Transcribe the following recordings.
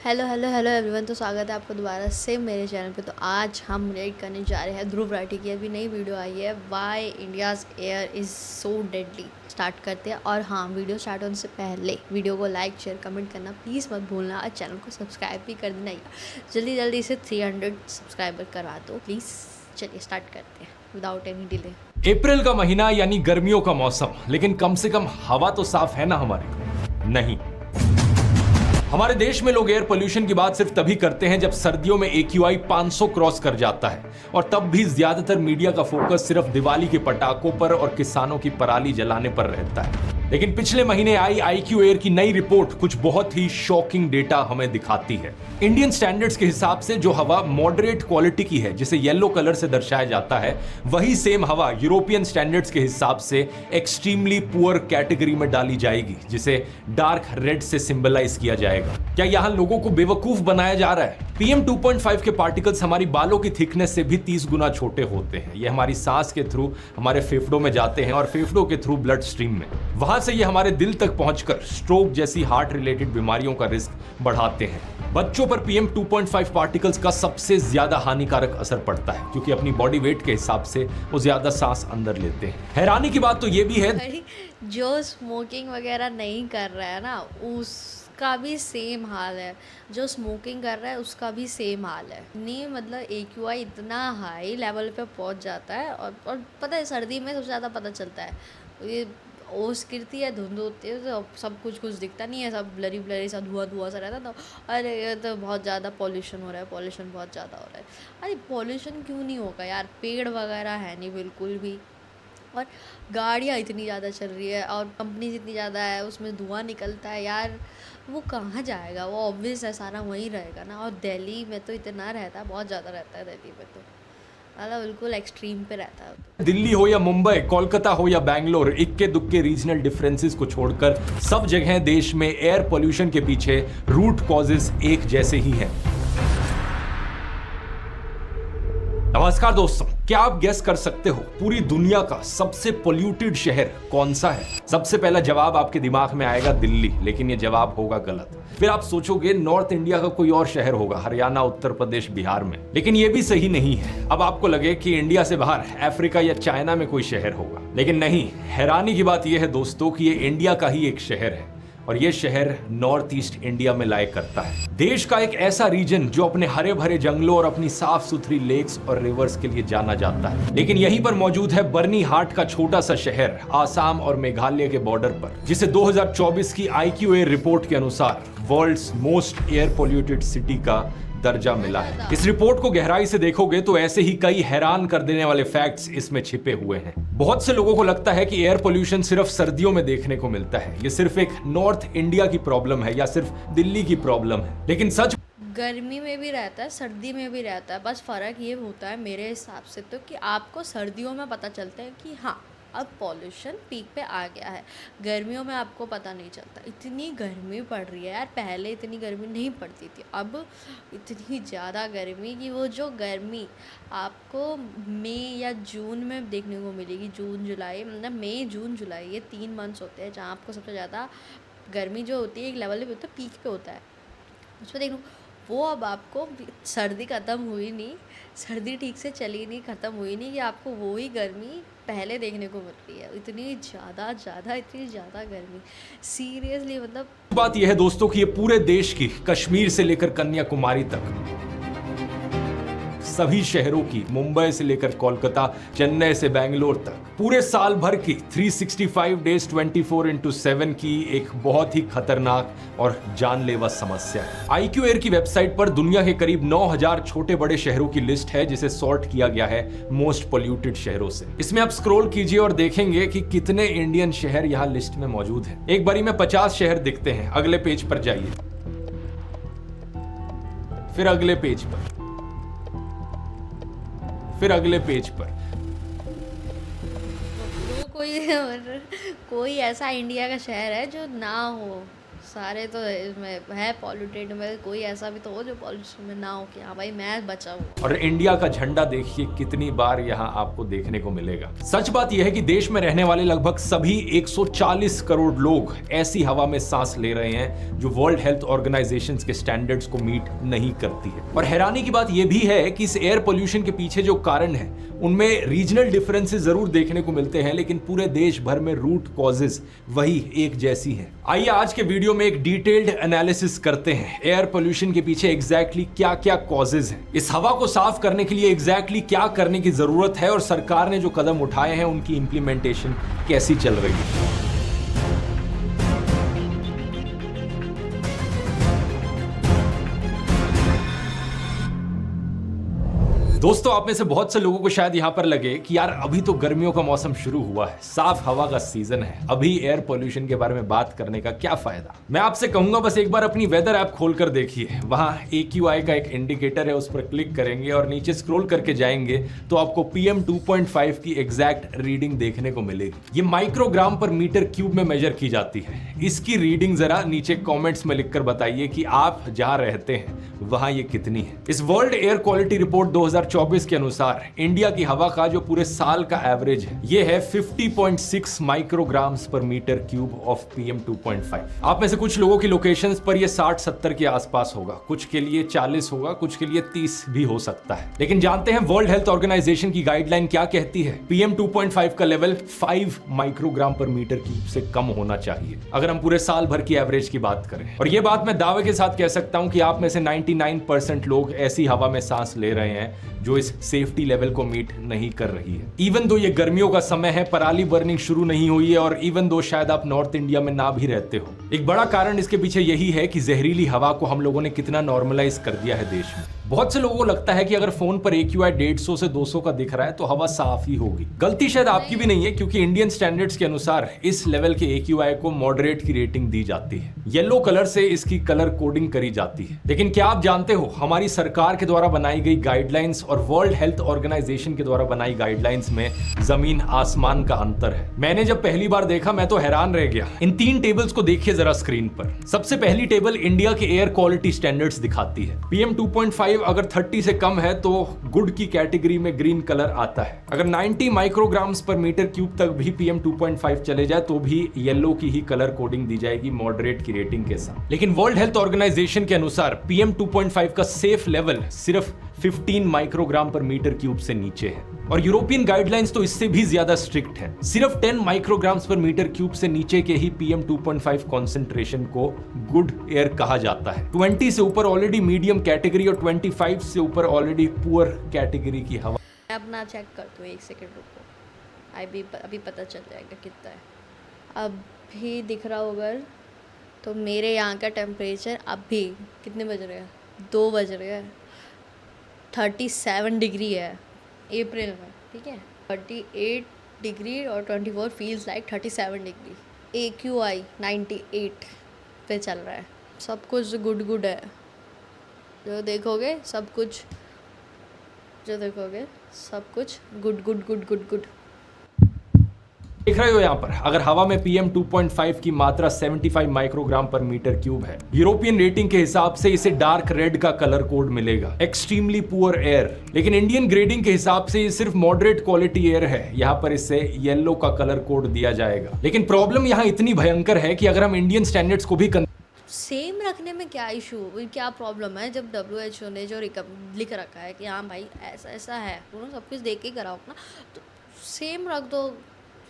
Hello hello hello everyone. तो स्वागत है आपका दोबारा से मेरे चैनल पे। तो आज हम रिएक्ट करने जा रहे हैं ध्रुव राठी की अभी नई वीडियो आई है, why India's air is so deadly. Start करते हैं। और हाँ, वीडियो स्टार्ट होने से पहले वीडियो को लाइक शेयर कमेंट करना प्लीज़ मत भूलना, और चैनल को सब्सक्राइब भी कर देना यार। जल्दी जल्दी से 300 सब्सक्राइबर करवा दो प्लीज़। चलिए स्टार्ट करते हैं विदाउट एनी डिले। अप्रैल का महीना यानी गर्मियों का मौसम, लेकिन कम से कम हवा तो साफ है ना हमारे? नहीं। हमारे देश में लोग एयर पोल्यूशन की बात सिर्फ तभी करते हैं जब सर्दियों में AQI 500 क्रॉस कर जाता है, और तब भी ज्यादातर मीडिया का फोकस सिर्फ दिवाली के पटाखों पर और किसानों की पराली जलाने पर रहता है। लेकिन पिछले महीने आई IQ एयर की नई रिपोर्ट कुछ बहुत ही शॉकिंग डेटा हमें दिखाती है। इंडियन स्टैंडर्ड्स के हिसाब से जो हवा मॉडरेट क्वालिटी की है, जिसे येलो कलर से दर्शाया जाता है, वही सेम हवा यूरोपियन स्टैंडर्ड्स के हिसाब से एक्सट्रीमली पुअर कैटेगरी में डाली जाएगी, जिसे डार्क रेड से सिंबलाइज किया जाएगा। क्या यहां लोगों को बेवकूफ बनाया जा रहा है? PM 2.5 के पार्टिकल्स हमारी बालों की थिकनेस से भी 30 गुना छोटे होते हैं। ये हमारी सांस के थ्रू हमारे फेफड़ों में जाते हैं और फेफड़ों के थ्रू ब्लड स्ट्रीम में। वहां से ये हमारे दिल तक पहुंचकर स्ट्रोक जैसी हार्ट रिलेटेड बीमारियों का रिस्क बढ़ाते हैं। बच्चों पर PM 2.5 पार्टिकल्स का सबसे ज्यादा हानिकारक असर पड़ता है, क्योंकि अपनी बॉडी वेट के हिसाब से वो ज्यादा सांस अंदर लेते हैं। हैरानी की बात तो ये भी है, जो स्मोकिंग वगैरह नहीं कर रहा है ना, उसका भी सेम हाल है। जो स्मोकिंग कर रहा है उसका भी सेम हाल है। नहीं मतलब AQI इतना हाई लेवल पे पहुंच जाता है, और पता है सर्दी में सबसे ज़्यादा पता चलता है। ये ओस गिरती है, धुंध होती है, तो सब कुछ दिखता नहीं है, सब ब्लरी ब्लरी सा धुआं सा रहता। तो अरे ये तो बहुत ज़्यादा पॉल्यूशन हो रहा है, पॉल्यूशन बहुत ज़्यादा हो रहा है। अरे पॉल्यूशन क्यों नहीं होगा यार, पेड़ वगैरह है नहीं बिल्कुल भी, और गाड़ियाँ इतनी ज़्यादा चल रही है, और कंपनीज इतनी ज़्यादा है, उसमें धुआं निकलता है यार। वो कहाँ जाएगा? वो ऑब्वियस है सारा वहीं रहेगा ना। और दिल्ली में तो इतना रहता है, बहुत ज़्यादा रहता है दिल्ली में, तो मतलब बिल्कुल एक्सट्रीम पे रहता है। दिल्ली हो या मुंबई, कोलकाता हो या बैंगलोर, इक्के दुक्के रीजनल डिफरेंसेस को छोड़कर सब जगह देश में एयर पोल्यूशन के पीछे रूट कॉजेस एक जैसे ही हैं। नमस्कार दोस्तों, क्या आप गेस कर सकते हो पूरी दुनिया का सबसे पोल्यूटेड शहर कौन सा है? सबसे पहला जवाब आपके दिमाग में आएगा दिल्ली, लेकिन यह जवाब होगा गलत। फिर आप सोचोगे नॉर्थ इंडिया का कोई और शहर होगा, हरियाणा, उत्तर प्रदेश, बिहार में, लेकिन यह भी सही नहीं है। अब आपको लगे कि इंडिया से बाहर अफ्रीका या चाइना में कोई शहर होगा, लेकिन नहीं। हैरानी की बात यह है दोस्तों कि यह इंडिया का ही एक शहर है, और यह शहर नॉर्थ ईस्ट इंडिया में लाया करता है। देश का एक ऐसा रीजन जो अपने हरे भरे जंगलों और अपनी साफ सुथरी लेक्स और रिवर्स के लिए जाना जाता है। लेकिन यहीं पर मौजूद है बर्नी हाट का छोटा सा शहर, आसाम और मेघालय के बॉर्डर पर, जिसे 2024 की IQ एयर रिपोर्ट के अनुसार world's most air polluted city का दर्जा मिला है। इस रिपोर्ट को गहराई से देखोगे तो ऐसे ही कई हैरान कर देने वाले फैक्ट्स इसमें छिपे हुए हैं। बहुत से लोगों को लगता है कि एयर पोल्यूशन सिर्फ सर्दियों में देखने को मिलता है, ये सिर्फ एक नॉर्थ इंडिया की प्रॉब्लम है या सिर्फ दिल्ली की प्रॉब्लम है, लेकिन सच गर्मी में भी रहता है, सर्दी में भी रहता है। बस फ़र्क ये होता है मेरे हिसाब से तो, कि आपको सर्दियों में पता चलता है कि हाँ अब पॉल्यूशन पीक पे आ गया है। गर्मियों में आपको पता नहीं चलता। इतनी गर्मी पड़ रही है यार, पहले इतनी गर्मी नहीं पड़ती थी, अब इतनी ज़्यादा गर्मी कि वो जो गर्मी आपको मई या जून में देखने को मिलेगी। जून जुलाई, मतलब मई जून जुलाई, ये 3 मंथ्स होते हैं जहाँ आपको सबसे ज़्यादा गर्मी जो होती है एक लेवल पे होता है, पीक पे होता है, उसमें देख लो। वो अब आपको सर्दी ख़त्म हुई नहीं, सर्दी ठीक से चली नहीं, ख़त्म हुई नहीं, कि आपको वो ही गर्मी पहले देखने को मिल रही है। इतनी ज़्यादा गर्मी, सीरियसली। मतलब बात यह है दोस्तों कि ये पूरे देश की, कश्मीर से लेकर कन्याकुमारी तक, सभी शहरों की, मुंबई से लेकर कोलकाता, चेन्नई से बैंगलोर तक, पूरे साल भर की 365 डेज 24x7 की एक बहुत ही खतरनाक और जानलेवा समस्या है। IQ एयर की वेबसाइट पर दुनिया के करीब 9000 छोटे बड़े शहरों की लिस्ट है, जिसे सॉर्ट किया गया है मोस्ट पोल्यूटेड शहरों से। इसमें आप स्क्रॉल कीजिए और देखेंगे कि कितने इंडियन शहर यहाँ लिस्ट में मौजूद हैं। एक बारी में 50 शहर दिखते हैं। अगले पेज पर जाइए, फिर अगले पेज पर, फिर अगले पेज पर। कोई ऐसा इंडिया का शहर है जो ना हो सारे तो इसमें है पॉल्यूटेड में, कोई ऐसा भी तो हो जो पॉल्यूशन में ना हो कि हाँ भाई मैं बचा हूँ। और इंडिया का झंडा देखिए कितनी बार यहाँ आपको देखने को मिलेगा। सच बात यह है कि देश में रहने वाले लगभग सभी 140 करोड़ लोग ऐसी हवा में सांस ले रहे हैं जो वर्ल्ड हेल्थ ऑर्गेनाइजेशन के स्टैंडर्ड्स को मीट नहीं करती है। और हैरानी की बात यह भी है कि इस एयर पोल्यूशन के पीछे जो कारण है उनमें रीजनल डिफरेंसेस जरूर देखने को मिलते हैं, लेकिन पूरे देश भर में रूट कॉजेज वही एक जैसी हैं। आइए आज के वीडियो में एक डिटेल्ड एनालिसिस करते हैं एयर पोल्यूशन के पीछे एग्जैक्टली क्या क्या कॉजेज हैं, इस हवा को साफ करने के लिए एग्जैक्टली क्या करने की जरूरत है और सरकार ने जो कदम उठाए हैं उनकी इंप्लीमेंटेशन कैसी चल रही है। दोस्तों, आप में से बहुत से लोगों को शायद यहां पर लगे कि यार अभी तो गर्मियों का मौसम शुरू हुआ है, साफ हवा का सीजन है, अभी एयर पोल्यूशन के बारे में बात करने का क्या फायदा। मैं आपसे कहूंगा बस एक बार अपनी वेदर ऐप खोलकर देखिए, वहां AQI का एक इंडिकेटर है, उस पर क्लिक करेंगे और नीचे स्क्रॉल करके जाएंगे तो आपको PM 2.5 की एग्जैक्ट रीडिंग देखने को मिलेगी। ये माइक्रोग्राम पर मीटर क्यूब में मेजर की जाती है। इसकी रीडिंग जरा नीचे कॉमेंट्स में लिखकर बताइए कि आप जहां रहते हैं वहां ये कितनी है। इस वर्ल्ड एयर क्वालिटी रिपोर्ट 2024 के अनुसार इंडिया की हवा का जो पूरे साल का एवरेज है ये है 50.6 माइक्रोग्राम्स पर मीटर क्यूब ऑफ PM 2.5। आप में से कुछ लोगों की लोकेशंस पर ये 60-70 के आसपास होगा, कुछ के लिए 40 होगा, कुछ के लिए 30 भी हो सकता है। लेकिन जानते हैं वर्ल्ड हेल्थ ऑर्गेनाइजेशन की गाइडलाइन क्या कहती है? PM 2.5 का लेवल 5 माइक्रोग्राम पर मीटर क्यूब से कम होना चाहिए अगर हम पूरे साल भर की एवरेज की बात करें। और ये बात मैं दावे के साथ कह सकता हूं कि आप में से 99% लोग ऐसी हवा में सांस ले रहे हैं जो इस सेफ्टी लेवल को मीट नहीं कर रही है। इवन दो ये गर्मियों का समय है, पराली बर्निंग शुरू नहीं हुई है और इवन दो शायद आप नॉर्थ इंडिया में ना भी रहते हो। एक बड़ा कारण इसके पीछे यही है कि जहरीली हवा को हम लोगों ने कितना नॉर्मलाइज कर दिया है देश में। बहुत से लोगों को लगता है कि अगर फोन पर AQI 150 से 200 का दिख रहा है तो हवा साफ ही होगी। गलती शायद आपकी भी नहीं है, क्योंकि इंडियन स्टैंडर्ड्स के अनुसार इस लेवल के AQI को मॉडरेट की रेटिंग दी जाती है। येलो कलर से इसकी कलर कोडिंग करी जाती है। लेकिन क्या आप जानते हो हमारी सरकार के द्वारा बनाई गई गाइडलाइंस और वर्ल्ड हेल्थ ऑर्गेनाइजेशन के द्वारा बनाई गाइडलाइंस में जमीन आसमान का अंतर है। मैंने जब पहली बार देखा मैं तो हैरान रह गया। इन 3 टेबल्स को देखिए जरा स्क्रीन पर। सबसे पहली टेबल इंडिया के एयर क्वालिटी स्टैंडर्ड्स दिखाती है। PM 2.5 अगर 30 से कम है तो गुड की कैटेगरी में ग्रीन कलर आता है। अगर 90 माइक्रोग्राम्स पर मीटर क्यूब तक भी PM 2.5 चले जाए तो भी येलो की ही कलर कोडिंग दी जाएगी मॉडरेट की रेटिंग के साथ। लेकिन वर्ल्ड हेल्थ ऑर्गेनाइजेशन के अनुसार PM 2.5 का सेफ लेवल सिर्फ 15 माइक्रोग्राम पर मीटर क्यूब से नीचे है और यूरोपियन गाइडलाइंस तो इससे भी ज्यादा स्ट्रिक्ट है। सिर्फ 10 माइक्रोग्राम्स पर मीटर क्यूब से नीचे के ही PM 2.5 कंसंट्रेशन को गुड एयर कहा जाता है। 20 से ऊपर ऑलरेडी मीडियम कैटेगरी और 25 से ऊपर ऑलरेडी पुअर कैटेगरी की हवा। मैं अपना चेक करती हूँ, 1 सेकेंड रुको, अभी पता चल जाएगा कितना है। अभी दिख रहा होगा तो मेरे यहाँ का टेम्परेचर अभी कितने बज रहे हैं? 2 बज रहे हैं। 37 डिग्री है अप्रैल में, ठीक है। 38 डिग्री और 24 फील्स लाइक 37 डिग्री। AQI 98 पे चल रहा है। सब कुछ गुड है, जो देखोगे सब कुछ गुड। देख रहे हो यहाँ पर अगर हवा में PM 2.5 की मात्रा 75 माइक्रोग्राम पर मीटर क्यूब है, यूरोपियन रेटिंग के हिसाब से इसे डार्क रेड का कलर कोड मिलेगा, एक्सट्रीमली पुअर एयर। लेकिन इंडियन ग्रेडिंग के हिसाब से ये सिर्फ मॉडरेट क्वालिटी एयर है, यहाँ पर इसे येलो का कलर कोड दिया जाएगा। लेकिन प्रॉब्लम यहाँ इतनी भयंकर है कि अगर हम इंडियन स्टैंडर्ड्स को भी सेम रखने में क्या इशू, क्या प्रॉब्लम है? जब WHO ने जो लिख रखा है कि हाँ भाई ऐसा है, सब कुछ देख के कराओ ना, तो सेम रख दो।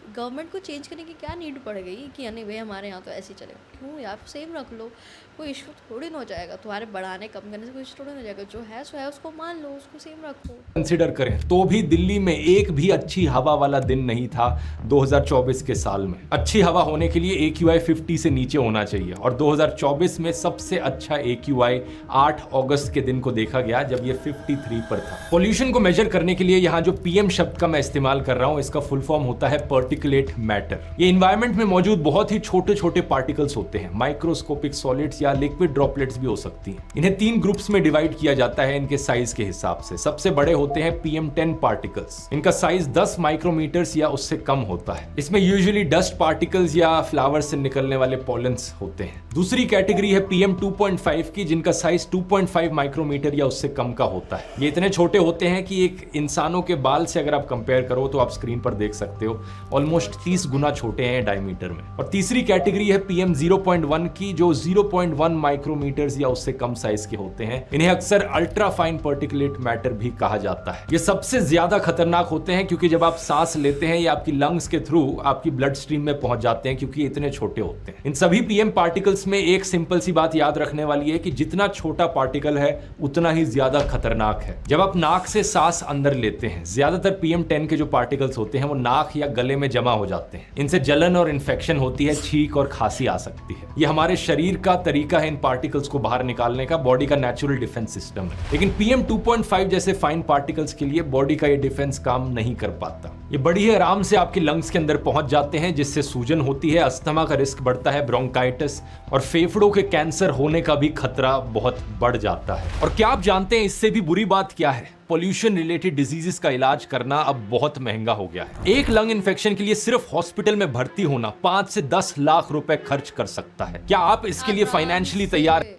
गवर्नमेंट को चेंज करने की क्या नीड पड़ गई कि नहीं भाई हमारे यहाँ तो ऐसे ही चलेगा? क्यों यार, सेम रख लो, कोई इशू थोड़ी ना हो जाएगा। तुम्हारे बढ़ाने कम करने से कोई इशू थोड़ी ना हो जाएगा। जो है सो है, उसको मान लो, उसको सेम रखो। कंसीडर करें तो भी दिल्ली में एक भी अच्छी हवा वाला दिन नहीं था 2024 के साल में। अच्छी हवा होने के लिए AQI 50 से नीचे होना चाहिए और 2024 में सबसे अच्छा AQI 8 अगस्त के दिन को देखा गया जब ये 53 पर था। पोल्यूशन को मेजर करने के लिए यहाँ जो PM शब्द का मैं इस्तेमाल कर रहा हूँ इसका फुल फॉर्म होता है पार्टिकुलेट मैटर। ये एनवायरनमेंट में मौजूद बहुत ही छोटे छोटे पार्टिकल्स होते हैं, माइक्रोस्कोपिक सॉलिड्स या लिक्विड ड्रॉपलेट्स भी हो सकती हैं। इन्हें 3 ग्रुप्स में डिवाइड किया जाता है इनके साइज के हिसाब से। सबसे बड़े होते हैं PM10 पार्टिकल्स। इनका साइज 10 माइक्रोमीटर्स या उससे कम होता है। इसमें यूजुअली डस्ट पार्टिकल्स या फ्लावर्स से निकलने वाले पॉलेंस होते हैं। दूसरी कैटेगरी है PM2.5 की, जिनका साइज 2.5 माइक्रोमीटर या उससे कम का होता है। ये इतने छोटे होते हैं कि एक इंसानों के बाल से अगर आप कंपेयर करो तो आप स्क्रीन पर देख सकते हो, ऑलमोस्ट 30 गुना छोटे हैं डायमीटर में। और तीसरी कैटेगरी है PM0.1 की, जो 0.1 माइक्रोमीटर्स या उससे कम साइज के होते हैं। इन्हें अक्सर अल्ट्रा फाइन पार्टिकुलेट मैटर भी कहा जाता है। ये सबसे ज्यादा खतरनाक होते हैं क्योंकि जब आप सांस लेते हैं या आपकी लंग्स के थ्रू आपकी ब्लड स्ट्रीम में पहुंच जाते हैं, क्योंकि इतने छोटे होते हैं। इन सभी PM पार्टिकल्स में एक सिंपल सी बात याद रखने वाली है कि जितना छोटा पार्टिकल है उतना ही ज्यादा खतरनाक है। जब आप नाक से सांस अंदर लेते हैं, ज्यादातर PM10 के जो पार्टिकल्स होते हैं वो नाक या गले में जमा हो जाते हैं। इनसे जलन और इन्फेक्शन होती है, छींक और खांसी आ सकती है। ये हमारे शरीर का तरीका है इन पार्टिकल्स को बाहर निकालने का, बॉडी का नेचुरल डिफेंस सिस्टम है। लेकिन PM2.5 जैसे फाइन पार्टिकल्स के लिए बॉडी का ये डिफेंस काम नहीं कर पाता। ये बड़ी ही आराम से आपके लंग्स के अंदर पहुंच जाते हैं, जिससे सूजन होती है, अस्थमा का रिस्क बढ़ता है, ब्रोंकाइटिस और फेफड़ों के कैंसर होने का भी खतरा बहुत बढ़ जाता है। और क्या आप जानते हैं इससे भी बुरी बात क्या है? पोल्यूशन रिलेटेड डिजीजेस का इलाज करना अब बहुत महंगा हो गया है। एक लंग इन्फेक्शन के लिए सिर्फ हॉस्पिटल में भर्ती होना 5 से 10 लाख रुपए खर्च कर सकता है। क्या आप इसके लिए फाइनेंशियली तैयार हैं?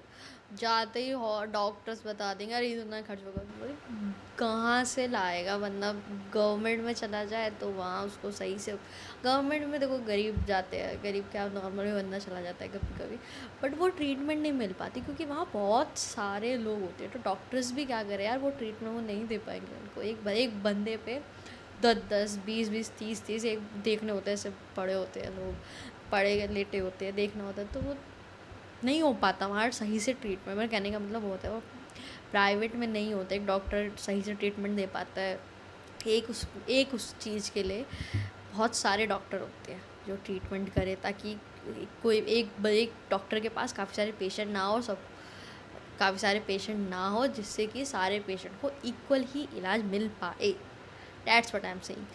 जाते ही डॉक्टर्स बता देंगे अरे इतना खर्च होगा, कहाँ से लाएगा बंदा? गवर्नमेंट में चला जाए तो वहाँ उसको सही से, गवर्नमेंट में देखो गरीब जाते हैं, गरीब क्या नॉर्मली बंदा चला जाता है कभी कभी, बट वो ट्रीटमेंट नहीं मिल पाती क्योंकि वहाँ बहुत सारे लोग होते हैं। तो डॉक्टर्स भी क्या करें यार, वो ट्रीटमेंट वो नहीं दे पाएंगे उनको। एक बंदे पे 10-10, 20-20, 30-30 एक देखने होते हैं, ऐसे पड़े होते हैं लोग, पड़े लेटे होते हैं, देखना होता है, तो वो नहीं हो पाता वहाँ सही से ट्रीटमेंट। मेरे कहने का मतलब होता है वो प्राइवेट में नहीं होता, एक डॉक्टर सही से ट्रीटमेंट दे पाता है। एक उस चीज़ के लिए बहुत सारे डॉक्टर होते हैं जो ट्रीटमेंट करे, ताकि कोई एक डॉक्टर के पास काफ़ी सारे पेशेंट ना हो, काफ़ी सारे पेशेंट ना हो, जिससे कि सारे पेशेंट को इक्वल ही इलाज मिल पाए। That's what I am saying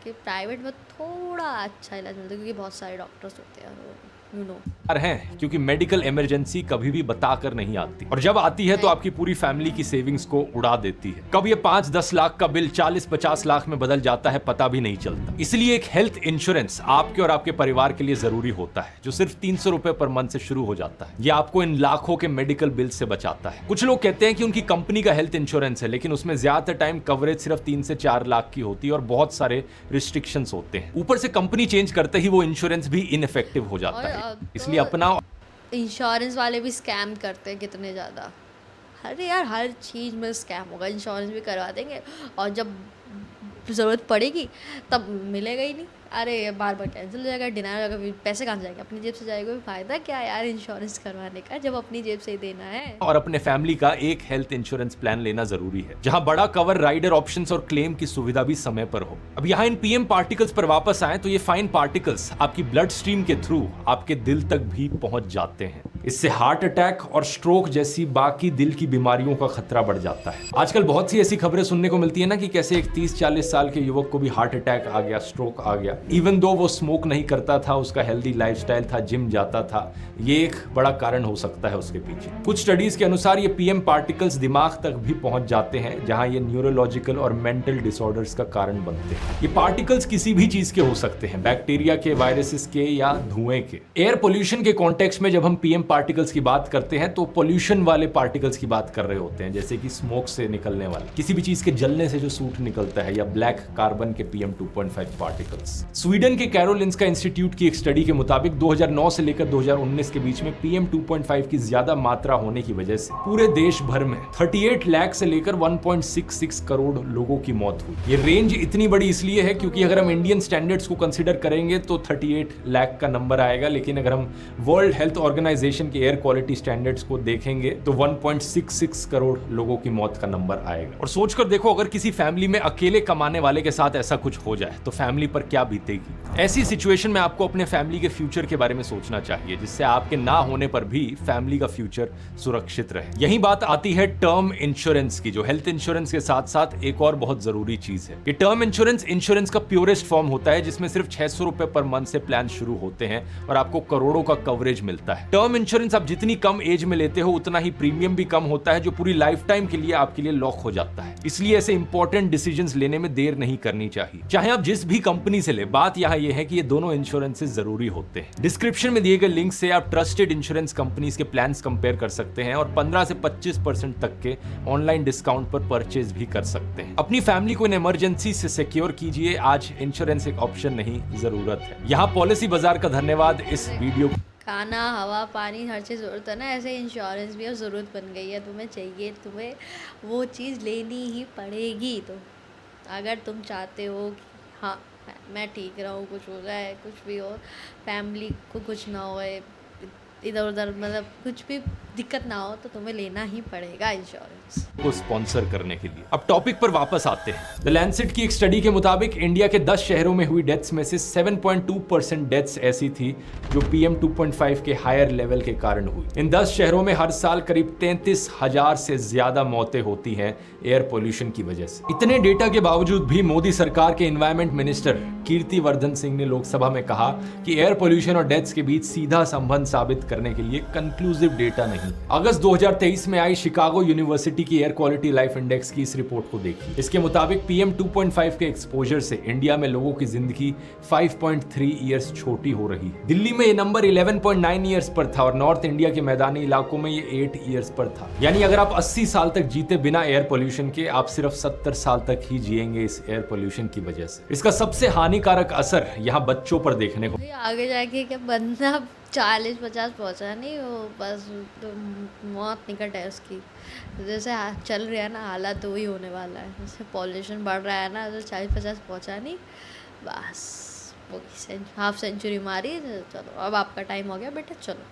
कि प्राइवेट में थोड़ा अच्छा इलाज मिलता है क्योंकि बहुत सारे डॉक्टर्स होते हैं, यू नो हैं, क्योंकि मेडिकल इमरजेंसी कभी भी बताकर नहीं आती, और जब आती है तो आपकी पूरी फैमिली की सेविंग्स को उड़ा देती है। कब ये 5-10 लाख का बिल 40-50 लाख में बदल जाता है पता भी नहीं चलता। इसलिए एक हेल्थ इंश्योरेंस आपके और आपके परिवार के लिए जरूरी होता है, जो सिर्फ 300 रुपए पर मंथ से शुरू हो जाता है। ये आपको इन लाखों के मेडिकल बिल से बचाता है। कुछ लोग कहते हैं कि उनकी कंपनी का हेल्थ इंश्योरेंस है, लेकिन उसमें ज्यादातर टाइम कवरेज सिर्फ 3 से 4 लाख की होती है और बहुत सारे रिस्ट्रिक्शंस होते हैं। ऊपर से कंपनी चेंज करते ही वो इंश्योरेंस भी इनइफेक्टिव हो जाता है। इसलिए अपना इंश्योरेंस वाले भी स्कैम करते हैं कितने ज़्यादा। अरे यार हर चीज़ में स्कैम होगा, इंश्योरेंस भी करवा देंगे और जब ज़रूरत पड़ेगी तब मिलेगा ही नहीं। अरे बार बार कैंसिल हो जाएगा, डिनार हो जाएगा, पैसे कहाँ से जाएंगे? अपनी जेब से जाएगा। फ़ायदा क्या यार इंश्योरेंस करवाने का जब अपनी जेब से ही देना है। और अपने फैमिली का एक हेल्थ इंश्योरेंस प्लान लेना जरूरी है, जहां बड़ा कवर, राइडर ऑप्शंस और क्लेम की सुविधा भी समय पर हो। अब यहाँ इन PM पार्टिकल्स पर वापस आए तो ये फाइन पार्टिकल्स आपकी ब्लड स्ट्रीम के थ्रू आपके दिल तक भी पहुंच जाते हैं। इससे हार्ट अटैक और स्ट्रोक जैसी बाकी दिल की बीमारियों का खतरा बढ़ जाता है। आजकल बहुत सी ऐसी खबरें सुनने को मिलती है ना कि कैसे एक 30-40 साल के युवक को भी हार्ट अटैक आ गया, स्ट्रोक आ गया, इवन दो वो स्मोक नहीं करता था, उसका हेल्दी लाइफस्टाइल था, जिम जाता था। ये एक बड़ा कारण हो सकता है उसके पीछे। कुछ स्टडीज के अनुसार ये PM पार्टिकल्स दिमाग तक भी पहुंच जाते हैं, जहां ये न्यूरोलॉजिकल और मेंटल डिसऑर्डर्स का कारण बनते हैं। ये पार्टिकल्स किसी भी चीज के हो सकते हैं, बैक्टीरिया के, वायरसेस के या धुएं के। एयर पोल्यूशन के कॉन्टेक्स्ट में जब हम PM पार्टिकल्स की बात करते हैं तो पोल्यूशन वाले पार्टिकल्स की बात कर रहे होते हैं, जैसे कि स्मोक से निकलने वाले, किसी भी चीज के जलने से जो सूट निकलता है, या ब्लैक कार्बन के PM2.5 पार्टिकल्स। स्वीडन के कैरोलिंस्का इंस्टीट्यूट की एक स्टडी के मुताबिक 2009 से लेकर 2019 के बीच में PM2.5 की ज्यादा मात्रा होने की वजह से पूरे देश भर में 38 लाख से लेकर 1.66 करोड़ लोगों की मौत हुई। ये रेंज इतनी बड़ी इसलिए है क्योंकि अगर हम इंडियन स्टैंडर्ड्स को कंसीडर करेंगे तो 38 लाख का नंबर आएगा, लेकिन अगर हम वर्ल्ड हेल्थ ऑर्गेनाइजेशन के एयर क्वालिटी स्टैंडर्ड्स को देखेंगे तो 1.66 करोड़ लोगों की मौत का नंबर आएगा। और सोचकर देखो, अगर किसी फैमिली में अकेले कमाने वाले के साथ ऐसा कुछ हो जाए तो फैमिली पर क्या बीते। बीतेगी। ऐसी सिचुएशन में आपको अपने फैमिली के फ्यूचर के बारे में सोचना चाहिए, जिससे आपके ना होने पर भी फैमिली का फ्यूचर सुरक्षित रहे। यही बात आती है टर्म इंश्योरेंस की, जो हेल्थ इंश्योरेंस के साथ साथ एक और बहुत जरूरी चीज है। ये टर्म इंश्योरेंस का प्योरेस्ट फॉर्म होता है, जिसमें सिर्फ 600 रुपए पर मंथ से प्लान शुरू होते हैं और आपको करोड़ों का कवरेज मिलता है। टर्म इंश्योरेंस आप जितनी कम एज में लेते हो उतना ही प्रीमियम भी कम होता है, जो पूरी लाइफ टाइम के लिए आपके लिए लॉक हो जाता है। इसलिए ऐसे इंपॉर्टेंट डिसीजंस लेने में देर नहीं करनी चाहिए, चाहे आप जिस भी कंपनी से ले। बात यहां यह है कि ये दोनों इंश्योरेंसेस जरूरी होते हैं। डिस्क्रिप्शन में दिए गए लिंक से आप ट्रस्टेड इंश्योरेंस कंपनीज के प्लान्स कंपेयर कर सकते हैं और 15 से 25% तक के ऑनलाइन डिस्काउंट पर परचेज भी कर सकते हैं। अपनी फैमिली को इन इमरजेंसी से सिक्योर कीजिए। आज इंश्योरेंस एक ऑप्शन नहीं, जरूरत है। यहाँ पॉलिसी बाजार का धन्यवाद। इस वीडियो खाना, हवा, पानी, हर चीज़ ज़रूरत है ना, ऐसे इंश्योरेंस भी अब ज़रूरत बन गई है। तुम्हें चाहिए, तुम्हें वो चीज़ लेनी ही पड़ेगी। तो अगर तुम चाहते हो कि हाँ मैं ठीक रहूँ, कुछ हो जाए, कुछ भी हो, फैमिली को कुछ ना होए, इधर उधर मतलब कुछ भी दिक्कत ना हो, तो तुम्हें लेना ही पड़ेगा इंश्योरेंस को स्पॉन्सर करने के लिए। अब टॉपिक पर वापस आते हैं। द लैंसेट की एक स्टडी के मुताबिक इंडिया के 10 शहरों में हुई डेथ्स में से 7.2% डेथ्स ऐसी थी जो PM 2.5 के हायर लेवल के कारण हुई। इन 10 शहरों में हर साल करीब 33,000 से ज्यादा मौतें होती हैं एयर पोल्यूशन की वजह से। इतने डेटा के बावजूद भी मोदी सरकार के एनवायरमेंट मिनिस्टर कीर्ति वर्धन सिंह ने लोकसभा में कहा कि एयर पोल्यूशन और डेथ्स के बीच सीधा संबंध साबित करने के लिए कंक्लूसिव डेटा नहीं। अगस्त 2023 में आई शिकागो यूनिवर्सिटी की एयर क्वालिटी लाइफ इंडेक्स की इस रिपोर्ट को देखिए। इसके मुताबिक PM 2.5 के एक्सपोजर से इंडिया में लोगों की जिंदगी 5.3 ईयर्स छोटी हो रही है। दिल्ली में ये नंबर 11.9 ईयर्स पर था और नॉर्थ इंडिया के मैदानी इलाकों में ये 8 ईयर्स पर था। यानी अगर आप 80 साल तक जीते बिना एयर पोल्यूशन के, आप सिर्फ 70 साल तक ही जिएंगे इस एयर पोल्यूशन की वजह से। इसका सबसे हानिकारक असर यहाँ बच्चों पर देखने को। आगे जाके क्या बंदा 40-50 पहुंचा नहीं, वो बस तो मौत निकट है उसकी। जैसे चल रहा है ना हालात, तो वही होने वाला है। जैसे पॉल्यूशन बढ़ रहा है ना, तो 40-50 पहुंचा नहीं, बस वो हाफ सेंचुरी मारी, चलो अब आपका टाइम हो गया बेटा, चलो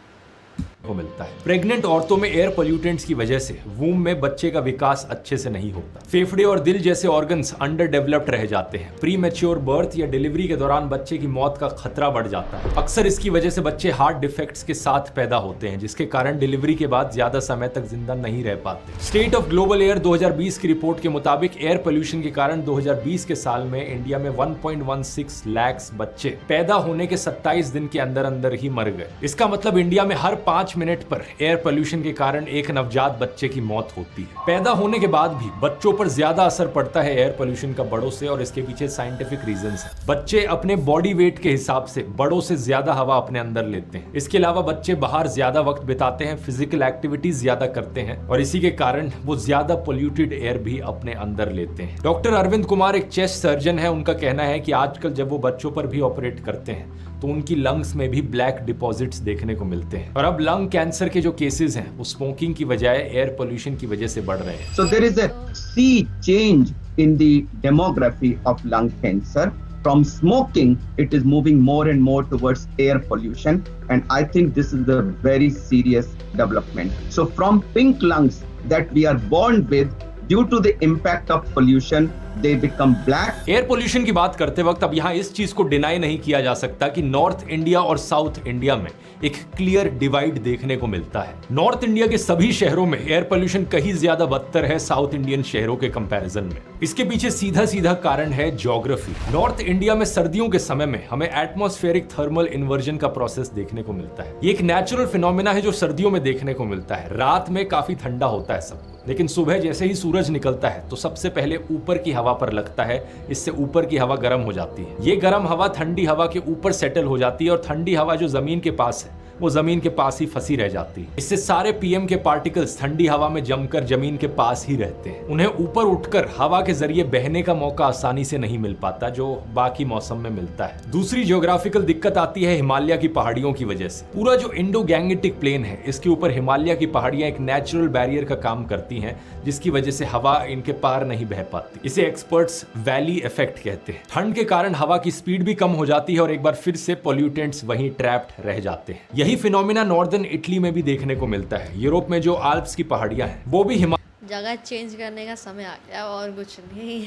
को मिलता है। प्रेग्नेंट औरतों में एयर पोल्यूटेंट्स की वजह से वूम में बच्चे का विकास अच्छे से नहीं होता। फेफड़े और दिल जैसे ऑर्गन्स अंडर डेवलप्ड रह जाते हैं। प्री मैच्योर बर्थ या डिलीवरी के दौरान बच्चे की मौत का खतरा बढ़ जाता है। अक्सर इसकी वजह से बच्चे हार्ट डिफेक्ट्स के साथ पैदा होते हैं, जिसके कारण डिलीवरी के बाद ज्यादा समय तक जिंदा नहीं रह पाते। स्टेट ऑफ ग्लोबल एयर 2020 की रिपोर्ट के मुताबिक एयर पोल्यूशन के कारण 2020 के साल में इंडिया में 1.16 लाख बच्चे पैदा होने के 27 दिन के अंदर अंदर ही मर गए। इसका मतलब इंडिया में हर 5 मिनट पर एयर पोल्यूशन के कारण एक नवजात बच्चे की मौत होती है। पैदा होने के बाद भी बच्चों पर ज्यादा असर पड़ता है एयर पोल्यूशन का बड़ों से, और इसके पीछे साइंटिफिक रीजंस हैं। बच्चे अपने बॉडी वेट के हिसाब से बड़ों से ज्यादा हवा अपने अंदर लेते हैं। इसके अलावा बच्चे बाहर ज्यादा वक्त बिताते हैं, फिजिकल एक्टिविटीज ज्यादा करते हैं, और इसी के कारण वो ज्यादा पोल्यूटेड एयर भी अपने अंदर लेते हैं। डॉक्टर अरविंद कुमार एक चेस्ट सर्जन है। उनका कहना है कि आजकल जब वो बच्चों पर भी ऑपरेट करते हैं तो उनकी लंग्स में भी ब्लैक डिपॉजिट्स देखने को मिलते हैं। और अब लंग कैंसर के जो केसेस हैं वो स्मोकिंग की बजाय एयर पोल्यूशन की वजह से बढ़ रहे हैं। So there is a sea change in the demography of lung cancer. From smoking, it is moving more and more towards air pollution, and I think this is a very serious development. So from pink lungs that we are born with, due to the impact of pollution, they become black. Air pollution की बात करते वक्त अब यहाँ इस चीज को deny नहीं किया जा सकता कि नॉर्थ इंडिया और साउथ इंडिया में एक क्लियर डिवाइड देखने को मिलता है। नॉर्थ इंडिया के सभी शहरों में एयर पोल्यूशन कहीं ज्यादा बदतर है साउथ इंडियन शहरों के कंपैरिजन में। इसके पीछे सीधा सीधा कारण है ज्योग्राफी। नॉर्थ इंडिया में सर्दियों के समय में हमें एटमॉस्फेरिक थर्मल इन्वर्जन का प्रोसेस देखने को मिलता है। ये एक नेचुरल फिनोमिना है जो सर्दियों में देखने को मिलता है। रात में काफी ठंडा होता है सब, लेकिन सुबह जैसे ही सूरज निकलता है तो सबसे पहले ऊपर की हवा पर लगता है। इससे ऊपर की हवा गर्म हो जाती है। ये गर्म हवा ठंडी हवा के ऊपर सेटल हो जाती है और ठंडी हवा जो जमीन के पास है वो जमीन के पास ही फंसी रह जाती है। इससे सारे PM के पार्टिकल्स ठंडी हवा में जमकर जमीन के पास ही रहते हैं। उन्हें ऊपर उठकर हवा के जरिए बहने का मौका आसानी से नहीं मिल पाता जो बाकी मौसम में मिलता है। दूसरी ज्योग्राफिकल दिक्कत आती है हिमालय की पहाड़ियों की वजह से। पूरा जो इंडो गैंगेटिक प्लेन है इसके ऊपर हिमालय की पहाड़ियां एक नेचुरल बैरियर का काम करती हैं, जिसकी वजह से हवा इनके पार नहीं बह पाती। इसे एक्सपर्ट्स वैली इफेक्ट कहते हैं। ठंड के कारण हवा की स्पीड भी कम हो जाती है और एक बार फिर से पॉल्यूटेंट्स वहीं ट्रैप्ड रह जाते हैं। यही फिनोमिना नॉर्दर्न इटली में भी देखने को मिलता है। यूरोप में जो आल्प्स की पहाड़ियां हैं वो भी जगह चेंज करने का समय आ गया और कुछ नहीं।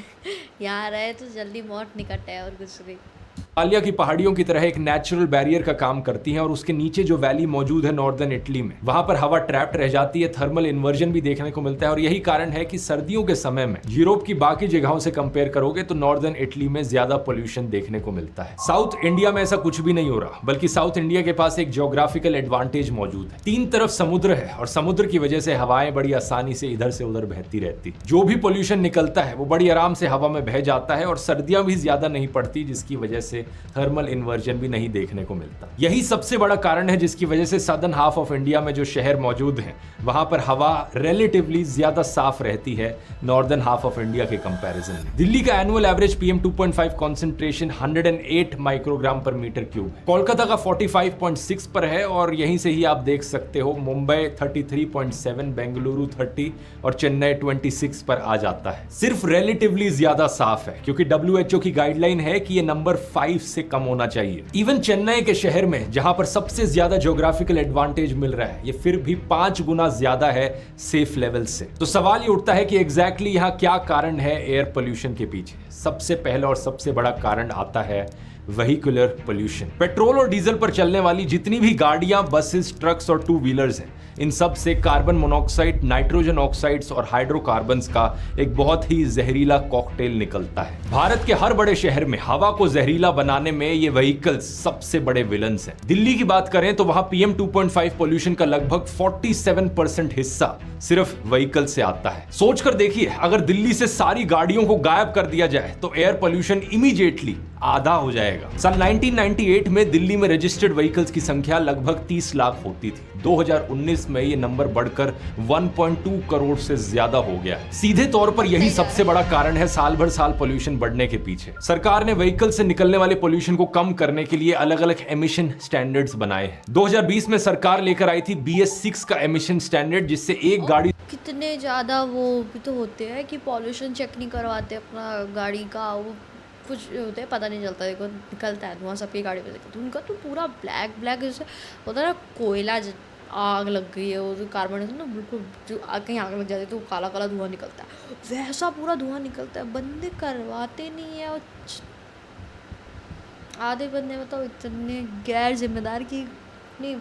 यहाँ रहे तो जल्दी मौत निकट है और कुछ नहीं। हिमालय की पहाड़ियों की तरह एक नेचुरल बैरियर का काम करती हैं और उसके नीचे जो वैली मौजूद है नॉर्दर्न इटली में, वहां पर हवा ट्रैप्ड रह जाती है, थर्मल इन्वर्जन भी देखने को मिलता है और यही कारण है कि सर्दियों के समय में यूरोप की बाकी जगहों से कंपेयर करोगे तो नॉर्दर्न इटली में ज्यादा पोल्यूशन देखने को मिलता है। साउथ इंडिया में ऐसा कुछ भी नहीं हो रहा, बल्कि साउथ इंडिया के पास एक ज्योग्राफिकल एडवांटेज मौजूद है। तीन तरफ समुद्र है और समुद्र की वजह से हवाएं बड़ी आसानी से इधर से उधर बहती रहती। जो भी पोल्यूशन निकलता है वो बड़ी आराम से हवा में बह जाता है और सर्दियां भी ज्यादा नहीं पड़ती, जिसकी वजह से थर्मल इन्वर्जन भी नहीं देखने को मिलता। यही सबसे बड़ा कारण है जिसकी वजह से सदर्न हाफ ऑफ इंडिया में जो शहर मौजूद हैं वहां पर हवा रिलेटिवली ज्यादा साफ रहती है नॉर्दर्न हाफ ऑफ इंडिया के कंपैरिजन में। दिल्ली का annual average PM 2.5 concentration 108 microgram पर मीटर क्यूब है। कोलकाता का 45.6 पर है और यहीं से ही आप देख सकते हो मुंबई 33.7, बेंगलुरु 30 और चेन्नई 26 पर आ जाता है। सिर्फ रिलेटिवली ज्यादा साफ है क्योंकि WHO की गाइडलाइन है कि ये नंबर 5 से कम होना चाहिए। इवन चेन्नई के शहर में जहां पर सबसे ज्यादा ज्योग्राफिकल एडवांटेज मिल रहा है, ये फिर भी 5 गुना ज्यादा है सेफ लेवल से। तो सवाल ये उठता है कि एग्जैक्टली यहां क्या कारण है एयर पोल्यूशन के पीछे। सबसे पहला और सबसे बड़ा कारण आता है व्हीकुलर पोल्यूशन। पेट्रोल और डीजल पर चलने वाली जितनी भी गाड़ियां, बसेस, ट्रक्स और टू व्हीलर्स हैं, इन सब से कार्बन मोनोऑक्साइड, नाइट्रोजन ऑक्साइड्स और हाइड्रोकार्बन्स का एक बहुत ही जहरीला कॉकटेल निकलता है। भारत के हर बड़े शहर में हवा को जहरीला बनाने में ये व्हीकल्स सबसे बड़े विलन्स हैं। दिल्ली की बात करें तो वहां PM 2.5 पोल्यूशन का लगभग 47% हिस्सा सिर्फ व्हीकल से आता है। सोचकर देखिए, अगर दिल्ली से सारी गाड़ियों को गायब कर दिया जाए तो एयर पोल्यूशन इमीडिएटली आधा हो जाएगा। सन 1998 में दिल्ली में रजिस्टर्ड व्हीकल्स की संख्या लगभग 30 लाख होती थी। 2019 में ये नंबर बढ़कर 1.2 करोड़ से ज्यादा हो गया है। सीधे तौर पर यही सबसे बड़ा कारण है साल भर साल पोल्यूशन बढ़ने के पीछे। सरकार ने व्हीकल से निकलने वाले पोल्यूशन को कम करने के लिए अलग अलग एमिशन स्टैंडर्ड्स बनाए हैं। 2020 में सरकार लेकर आई थी BS6 का एमिशन स्टैंडर्ड, जिससे एक गाड़ी कितने ज़्यादा वो भी तो होते हैं कि पॉल्यूशन चेक नहीं करवाते अपना गाड़ी का, वो कुछ होते हैं, पता नहीं चलता, देखो निकलता है धुआं सबकी गाड़ी पे। देखो तो उनका तो पूरा ब्लैक ब्लैक जैसे होता है ना, कोयला आग लग गई है, वो कार्बन ना बिल्कुल, जो कहीं आग लग जाती है तो काला काला धुआं निकलता है, वैसा पूरा धुआं निकलता है। बंदे करवाते नहीं है और आधे बंदे बताओ इतने गैर जिम्मेदार की नहीं।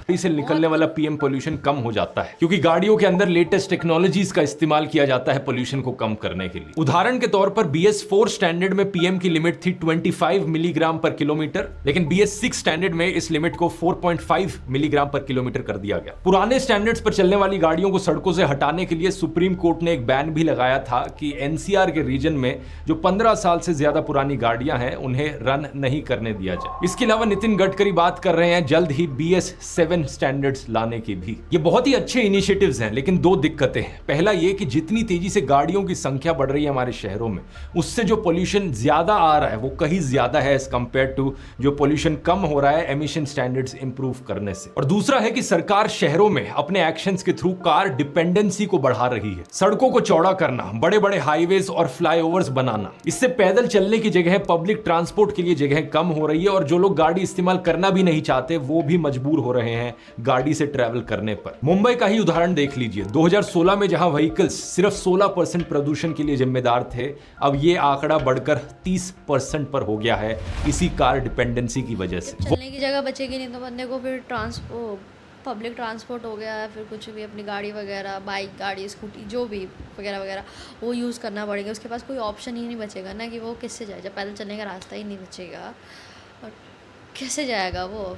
से निकलने वाला PM पोल्यूशन कम हो जाता है क्योंकि गाड़ियों के अंदर लेटेस्ट टेक्नोलॉजीज का इस्तेमाल किया जाता है पोल्यूशन को कम करने के लिए। उदाहरण के तौर पर BS4 स्टैंडर्ड में PM की लिमिट थी 25 मिलीग्राम पर किलोमीटर, लेकिन BS6 स्टैंडर्ड में इस लिमिट को 4.5 मिलीग्राम पर किलोमीटर कर दिया गया। पुराने स्टैंडर्ड्स पर चलने वाली गाड़ियों को सड़कों से हटाने के लिए सुप्रीम कोर्ट ने एक बैन भी लगाया था कि NCR के रीजन में जो 15 साल से ज्यादा पुरानी गाड़ियां हैं उन्हें रन नहीं करने दिया जाए। इसके अलावा नितिन गडकरी बात कर रहे हैं जल्द ही BS7 स्टैंडर्ड्स लाने की भी। ये बहुत ही अच्छे इनिशिएटिव्स हैं, लेकिन दो दिक्कतें हैं। पहला ये कि जितनी तेजी से गाड़ियों की संख्या बढ़ रही है हमारे शहरों में, उससे जो पोल्यूशन ज्यादा आ रहा है वो कहीं ज्यादा है एज कंपेयर टू जो पोल्यूशन कम हो रहा है एमिशन स्टैंडर्ड्स इंप्रूव करने से। और दूसरा है कि सरकार शहरों में अपने एक्शंस के थ्रू कार डिपेंडेंसी को बढ़ा रही है। सड़कों को चौड़ा करना, बड़े बड़े हाईवेज और फ्लाईओवर्स बनाना, इससे पैदल चलने की जगह पब्लिक ट्रांसपोर्ट के लिए जगह कम हो रही है और जो लोग गाड़ी इस्तेमाल करना भी नहीं चाहते वो भी मजबूर हो रहे हैं गाड़ी से ट्रैवल करने पर। मुंबई का ही उदाहरण देख लीजिए, 2016 में जहां व्हीकल्स सिर्फ 16% प्रदूषण के लिए जिम्मेदार थे, अब ये आंकड़ा बढ़कर 30% पर हो गया है इसी कार डिपेंडेंसी की वजह से। चलने की जगह बचेगी नहीं तो बंदे को फिर पब्लिक ट्रांसपोर्ट हो गया है, फिर कुछ भी अपनी गाड़ी वगैरह, बाइक, गाड़ी, स्कूटी जो भी वगैरह वगैरह वो यूज़ करना पड़ेगा। उसके पास कोई ऑप्शन ही नहीं बचेगा ना कि वो किससे जाए, जब पैदल चलने का रास्ता ही नहीं बचेगा और कैसे जाएगा वो।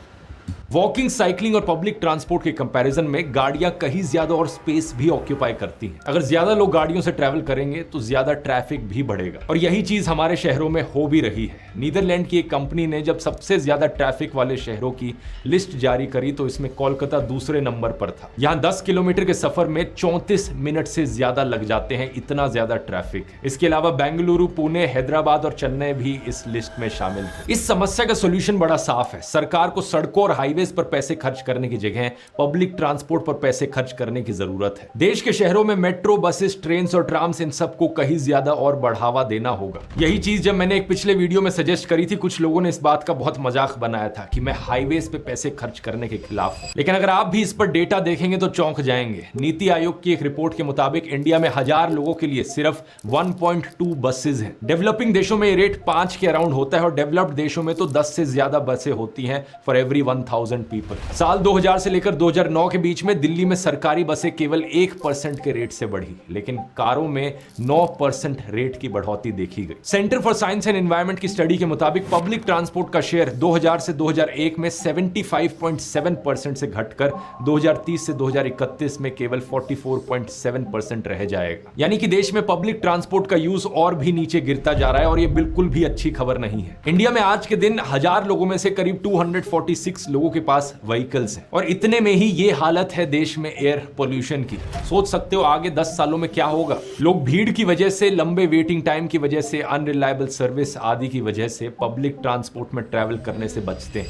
वॉकिंग, साइकिलिंग और पब्लिक ट्रांसपोर्ट के कंपैरिजन में गाड़ियां कहीं ज्यादा और स्पेस भी ऑक्यूपाई करती हैं। अगर ज्यादा लोग गाड़ियों से ट्रैवल करेंगे तो ज्यादा ट्रैफिक भी बढ़ेगा और यही चीज हमारे शहरों में हो भी रही है। नीदरलैंड की एक कंपनी ने जब सबसे ज्यादा ट्रैफिक वाले शहरों की लिस्ट जारी करी तो इसमें कोलकाता दूसरे नंबर पर था। यहाँ 10 किलोमीटर के सफर में 34 मिनट से ज्यादा लग जाते हैं, इतना ज्यादा ट्रैफिक। इसके अलावा बेंगलुरु, पुणे, हैदराबाद और चेन्नई भी इस लिस्ट में शामिल थे। इस समस्या का सोल्यूशन बड़ा साफ है, सरकार को सड़कों और हाईवे हाईवेज पर पैसे खर्च करने की जगह पब्लिक ट्रांसपोर्ट पर पैसे खर्च करने की जरूरत है। देश के शहरों में मेट्रो, बसेस, ट्रेन और ट्राम्स, इन सबको कहीं ज्यादा और बढ़ावा देना होगा। यही चीज जब मैंने एक पिछले वीडियो में सजेस्ट करी थी, कुछ लोगों ने इस बात का बहुत मजाक बनाया था कि मैं हाईवेज पे पैसे खर्च करने के खिलाफ हूं। लेकिन अगर आप भी इस पर डेटा देखेंगे तो चौंक जाएंगे। नीति आयोग की एक रिपोर्ट के मुताबिक इंडिया में 1000 लोगों के लिए सिर्फ 1.2 बसेज हैं। डेवलपिंग देशों में ये रेट 5 के अराउंड होता है और डेवलप्ड देशों में तो 10 से ज्यादा बसें होती हैं फॉर एवरी 1000 पीपल। साल 2000 से लेकर 2009 के बीच में दिल्ली में सरकारी बसें केवल 1% के रेट से बढ़ी, लेकिन कारों में 9% रेट की बढ़ोतरी देखी गई। Centre for science and environment की स्टडी के मुताबिक पब्लिक ट्रांसपोर्ट का शेयर 2000 से 2001 में 75.7% से घटकर 2030 से 2031 में केवल 44.7% रह जाएगा। यानी कि देश में पब्लिक ट्रांसपोर्ट का यूज और भी नीचे गिरता जा रहा है और यह बिल्कुल भी अच्छी खबर नहीं है। इंडिया में आज के दिन 1000 लोगों में से करीब 246 लोगों के पास व्हीकल्स हैं और इतने में ही ये हालत है देश में एयर पोल्यूशन की। सोच सकते हो आगे 10 सालों में क्या होगा। लोग भीड़ की वजह से, लंबे वेटिंग टाइम की वजह से, अनरिलायबल सर्विस आदि की वजह से पब्लिक ट्रांसपोर्ट में ट्रैवल करने से बचते हैं।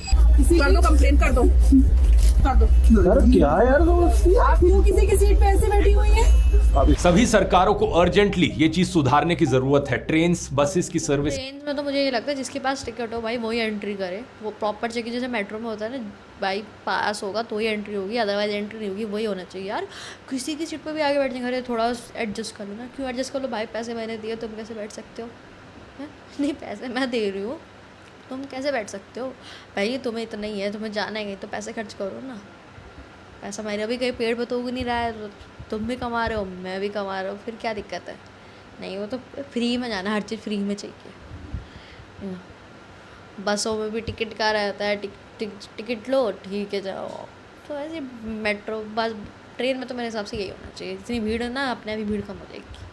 कर दो, कंप्लेंट कर दो, कर दो। क्या यार आप क्यों किसी की सीट पे ऐसे बैठी हुई हैं? सभी सरकारों को अर्जेंटली ये चीज सुधारने की जरूरत है। ट्रेन, बसेस की सर्विस। ट्रेन में तो मुझे ये लगता है जिसके पास टिकट हो भाई वही एंट्री करे, वो प्रॉपर चेकिंग जैसे मेट्रो में होता है ना, भाई पास होगा तो ही एंट्री होगी, अदरवाइज एंट्री नहीं होगी। वही होना चाहिए यार। किसी की सीट पे भी आगे बैठने खड़े, थोड़ा एडजस्ट कर लो ना। क्यों एडजस्ट कर लो भाई? पैसे मैंने दिए, तुम कैसे बैठ सकते हो? है? नहीं, पैसे मैं दे रही हूँ, तुम कैसे बैठ सकते हो भाई? तुम्हें इतना ही है, तुम्हें जाना है कहीं तो पैसे खर्च करो ना। पैसा मेरा भी कहीं पेड़ पर तो उग नहीं रहा है, तुम भी कमा रहे हो, मैं भी कमा रहा हूँ, फिर क्या दिक्कत है? नहीं, वो तो फ्री में जाना, हर चीज़ फ्री में चाहिए। बसों में भी टिकट का रहता है, टिकट लो, ठीक है जाओ। तो ऐसे मेट्रो, बस, ट्रेन में तो मेरे हिसाब से यही होना चाहिए। इतनी भीड़ है ना, अपने आप ही भीड़ कम हो जाएगी।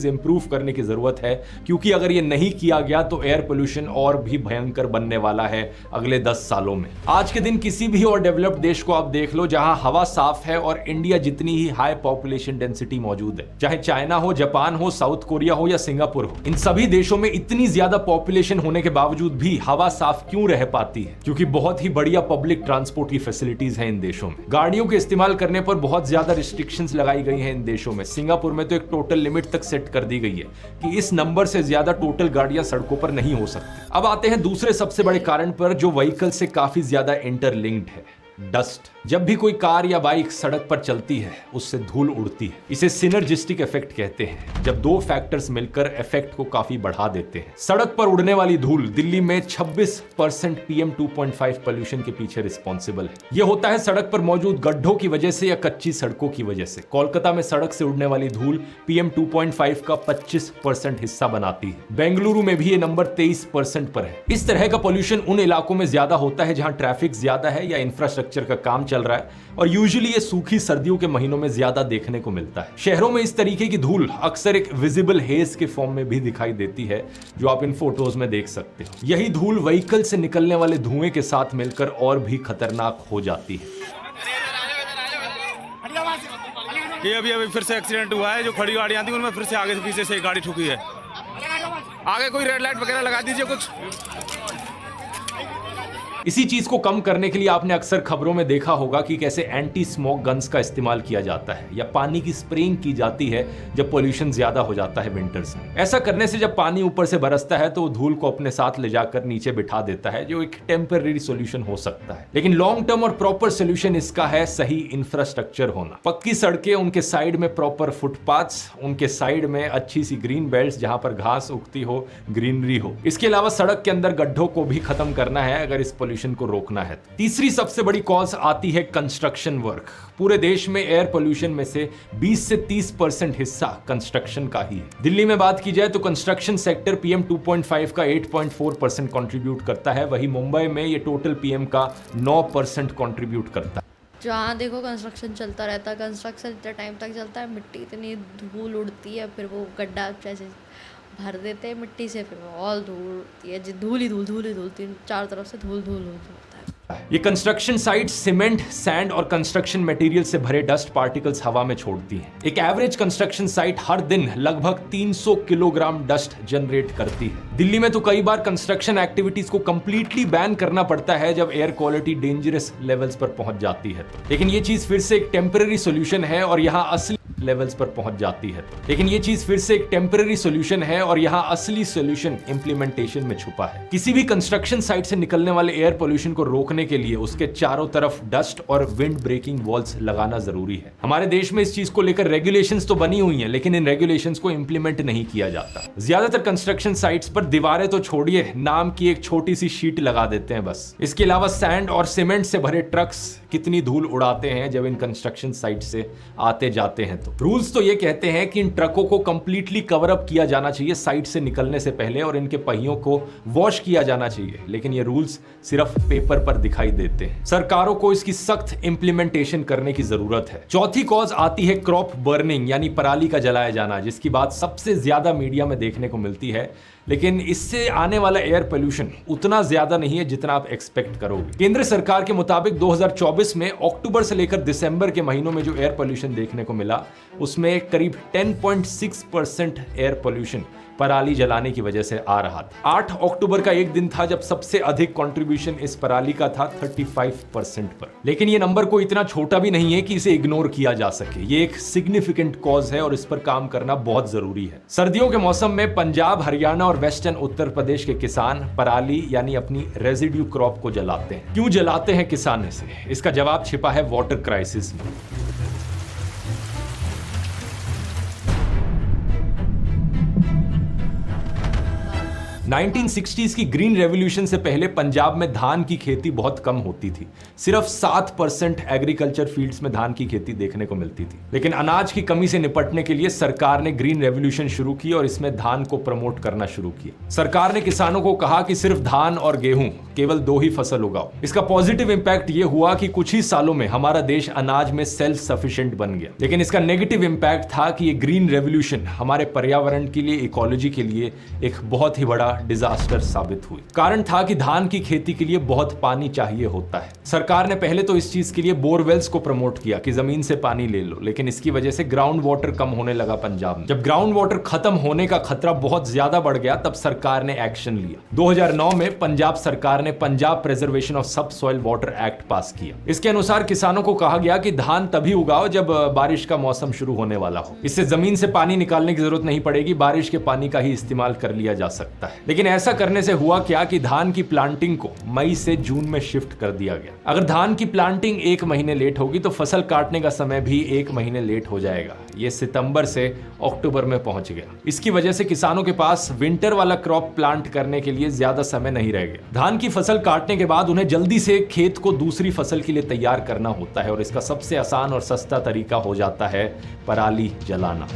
इंप्रूव करने की जरूरत है, क्योंकि अगर ये नहीं किया गया तो एयर पोल्यूशन और भी भयंकर बनने वाला है अगले 10 सालों में। आज के दिन किसी भी और डेवलप्ड देश को आप देख लो जहां हवा साफ है और इंडिया जितनी ही हाई पॉपुलेशन डेंसिटी मौजूद है, चाहे चाइना हो, जापान हो, साउथ कोरिया हो या सिंगापुर हो, इन सभी देशों में इतनी ज्यादा पॉपुलेशन होने के बावजूद भी हवा साफ क्यों रह पाती है? क्योंकि बहुत ही बढ़िया पब्लिक ट्रांसपोर्ट की फैसिलिटीज है इन देशों में। गाड़ियों के इस्तेमाल करने पर बहुत ज्यादा रिस्ट्रिक्शंस लगाई गई हैं इन देशों में। सिंगापुर में तो एक टोटल लिमिट तक सेट कर दी गई है कि इस नंबर से ज्यादा टोटल गाड़ियां सड़कों पर नहीं हो सकती। अब आते हैं दूसरे सबसे बड़े कारण पर जो व्हीकल से काफी ज्यादा इंटरलिंक्ड है, डस्ट। जब भी कोई कार या बाइक सड़क पर चलती है उससे धूल उड़ती है। इसे सिनर्जिस्टिक इफेक्ट कहते हैं, जब दो फैक्टर्स मिलकर इफेक्ट को काफी बढ़ा देते हैं। सड़क पर उड़ने वाली धूल दिल्ली में 26% PM 2.5 पोल्यूशन के पीछे रिस्पॉन्सिबल है। यह होता है सड़क पर मौजूद गड्ढों की वजह से या कच्ची सड़कों की वजह से। कोलकाता में सड़क से उड़ने वाली धूल PM 2.5 का 25% हिस्सा बनाती है। बेंगलुरु में भी ये नंबर 23% पर है। इस तरह का पोल्यूशन उन इलाकों में ज्यादा होता है जहां ट्रैफिक ज्यादा है या इंफ्रास्ट्रक्चर का काम चल रहा है, और यूजुअली ये सूखी सर्दियों के महीनों में ज्यादा देखने को मिलता है। शहरों में इस तरीके की धूल अक्सर एक विजिबल हेज के फॉर्म में भी दिखाई देती है, जो आप इन फोटोज में देख सकते हो। यही धूल व्हीकल से निकलने वाले धुएं के साथ मिलकर और भी खतरनाक हो जाती है। ये अभी फिर से एक्सीडेंट हुआ है। जो खड़ी गाड़ियां थी उनमें फिर से आगे से पीछे से एक गाड़ी ठुकी है। आगे कोई रेड लाइट वगैरह लगा दीजिए कुछ। इसी चीज को कम करने के लिए आपने अक्सर खबरों में देखा होगा कि कैसे एंटी स्मोक गन्स का इस्तेमाल किया जाता है या पानी की स्प्रेइंग की जाती है जब पोल्यूशन ज्यादा हो जाता है विंटर्स में। ऐसा करने से जब पानी ऊपर से बरसता है तो वो धूल को अपने साथ ले जाकर नीचे बिठा देता है, जो एक टेम्पररी सॉल्यूशन हो सकता है। लेकिन लॉन्ग टर्म और प्रॉपर सॉल्यूशन इसका है सही इंफ्रास्ट्रक्चर होना। पक्की सड़कें, उनके साइड में प्रॉपर फुटपाथ्स, उनके साइड में अच्छी सी ग्रीन बेल्ट्स जहां पर घास उगती हो, ग्रीनरी हो। इसके अलावा सड़क के अंदर गड्ढों को भी खत्म करना है अगर इस पोल्यूशन को रोकना है। तीसरी सबसे बड़ी कॉज आती है कंस्ट्रक्शन वर्क। पूरे देश में एयर पोल्यूशन में से 20 से 30% हिस्सा कंस्ट्रक्शन का ही है। दिल्ली में बात की जाए तो कंस्ट्रक्शन सेक्टर PM 2.5 का 8.4% कंट्रीब्यूट करता है, वही मुंबई में ये टोटल PM का 9% कंट्रीब्यूट करता है। जहाँ देखो कंस्ट्रक्शन चलता रहता है। कंस्ट्रक्शन इतने टाइम तक चलता है, मिट्टी इतनी धूल उड़ती है, फिर वो गड्ढा जैसे भर देते हैं मिट्टी से, फिर वो और धूल उड़ती है, धूल ही धूल, तीन चार तरफ से धूल धूल होता है। ये कंस्ट्रक्शन साइट सीमेंट, सैंड और कंस्ट्रक्शन मटेरियल से भरे डस्ट पार्टिकल्स हवा में छोड़ती हैं। एक एवरेज कंस्ट्रक्शन साइट हर दिन लगभग 300 किलोग्राम डस्ट जनरेट करती है। दिल्ली में तो कई बार कंस्ट्रक्शन एक्टिविटीज को कंप्लीटली बैन करना पड़ता है जब एयर क्वालिटी डेंजरस लेवल्स पर पहुंच जाती है। लेकिन ये चीज फिर से एक टेम्पररी सोल्यूशन है और यहाँ असली लेवल्स पर पहुंच जाती है। लेकिन ये चीज फिर से एक टेम्पररी सोल्यूशन है और यहाँ असली सोल्यूशन इंप्लीमेंटेशन में छुपा है। किसी भी कंस्ट्रक्शन साइट से निकलने वाले एयर पोल्यूशन को रोकने के लिए उसके चारों तरफ डस्ट और विंड ब्रेकिंग वॉल्स लगाना जरूरी है। हमारे देश में इस चीज को लेकर रेगुलेशंस तो बनी हुई हैं, लेकिन इन रेगुलेशंस को इंप्लीमेंट नहीं किया जाता। ज्यादातर कंस्ट्रक्शन साइट्स पर दीवारें तो छोड़िए, नाम की एक छोटी सी शीट लगा देते हैं बस। इसके अलावा सैंड और सीमेंट से भरे ट्रक्स कितनी धूल उड़ाते हैं जब इन कंस्ट्रक्शन साइट से आते जाते हैं। तो रूल्स तो ये कहते हैं कि इन ट्रकों को कंप्लीटली कवर अप किया जाना चाहिए साइट से निकलने से पहले और इनके पहियों को वॉश किया जाना चाहिए, लेकिन ये रूल्स सिर्फ पेपर पर दिखाई देते हैं। सरकारों को इसकी सख्त इंप्लीमेंटेशन करने की जरूरत है। चौथी कॉज आती है क्रॉप बर्निंग यानी पराली का जलाया जाना, जिसकी बात सबसे ज्यादा मीडिया में देखने को मिलती है, लेकिन इससे आने वाला एयर पोल्यूशन उतना ज्यादा नहीं है जितना आप एक्सपेक्ट करोगे। केंद्र सरकार के मुताबिक 2024 में अक्टूबर से लेकर दिसंबर के महीनों में जो एयर पोल्यूशन देखने को मिला उसमें करीब 10.6% एयर पोल्यूशन पराली जलाने की वजह से आ रहा था। 8 अक्टूबर का एक दिन था जब सबसे अधिक कंट्रीब्यूशन इस पराली का था 35% पर। लेकिन ये नंबर कोई इतना छोटा भी नहीं है कि इसे इग्नोर किया जा सके। ये एक सिग्निफिकेंट कॉज है और इस पर काम करना बहुत जरूरी है। सर्दियों के मौसम में पंजाब, हरियाणा और वेस्टर्न उत्तर प्रदेश के किसान पराली यानी अपनी रेजिड्यू क्रॉप को जलाते हैं। क्यों जलाते हैं किसान इसे? इसका जवाब छिपा है वाटर क्राइसिस में। 1960s की ग्रीन रेवोल्यूशन से पहले पंजाब में धान की खेती बहुत कम होती थी। सिर्फ 7% एग्रीकल्चर फील्ड्स में धान की खेती देखने को मिलती थी। लेकिन अनाज की कमी से निपटने के लिए सरकार ने ग्रीन रेवोल्यूशन शुरू की और इसमें धान को प्रमोट करना शुरू किया। सरकार ने किसानों को कहा कि सिर्फ धान और गेहूं केवल 2 ही फसल उगाओ। इसका पॉजिटिव इंपैक्ट यह हुआ कि कुछ ही सालों में हमारा देश अनाज में सेल्फ सफिशिएंट बन गया। लेकिन इसका नेगेटिव इंपैक्ट था कि ये ग्रीन रेवोल्यूशन हमारे पर्यावरण के लिए, इकोलॉजी के लिए एक बहुत ही बड़ा डिजास्टर साबित हुई। कारण था कि धान की खेती के लिए बहुत पानी चाहिए होता है। सरकार ने पहले तो इस चीज के लिए बोरवेल्स को प्रमोट किया कि जमीन से पानी ले लो, लेकिन इसकी वजह से ग्राउंड वाटर कम होने लगा पंजाब में। जब ग्राउंड वाटर खत्म होने का खतरा बहुत ज्यादा बढ़ गया तब सरकार ने एक्शन लिया। 2009 में पंजाब सरकार ने पंजाब प्रिजर्वेशन ऑफ सब सॉइल वाटर एक्ट पास किया। इसके अनुसार किसानों को कहा गया कि धान तभी उगाओ जब बारिश का मौसम शुरू होने वाला हो। इससे जमीन से पानी निकालने की जरूरत नहीं पड़ेगी, बारिश के पानी का ही इस्तेमाल कर लिया जा सकता है। लेकिन ऐसा करने से हुआ क्या कि धान की प्लांटिंग को मई से जून में शिफ्ट कर दिया गया। अगर धान की प्लांटिंग 1 महीने लेट होगी तो फसल काटने का समय भी 1 महीने लेट हो जाएगा। ये सितंबर से अक्टूबर में पहुंच गया। इसकी वजह से किसानों के पास विंटर वाला क्रॉप प्लांट करने के लिए ज्यादा समय नहीं रह गया। धान की फसल काटने के बाद उन्हें जल्दी से खेत को दूसरी फसल के लिए तैयार करना होता है और इसका सबसे आसान और सस्ता तरीका हो जाता है पराली जलाना।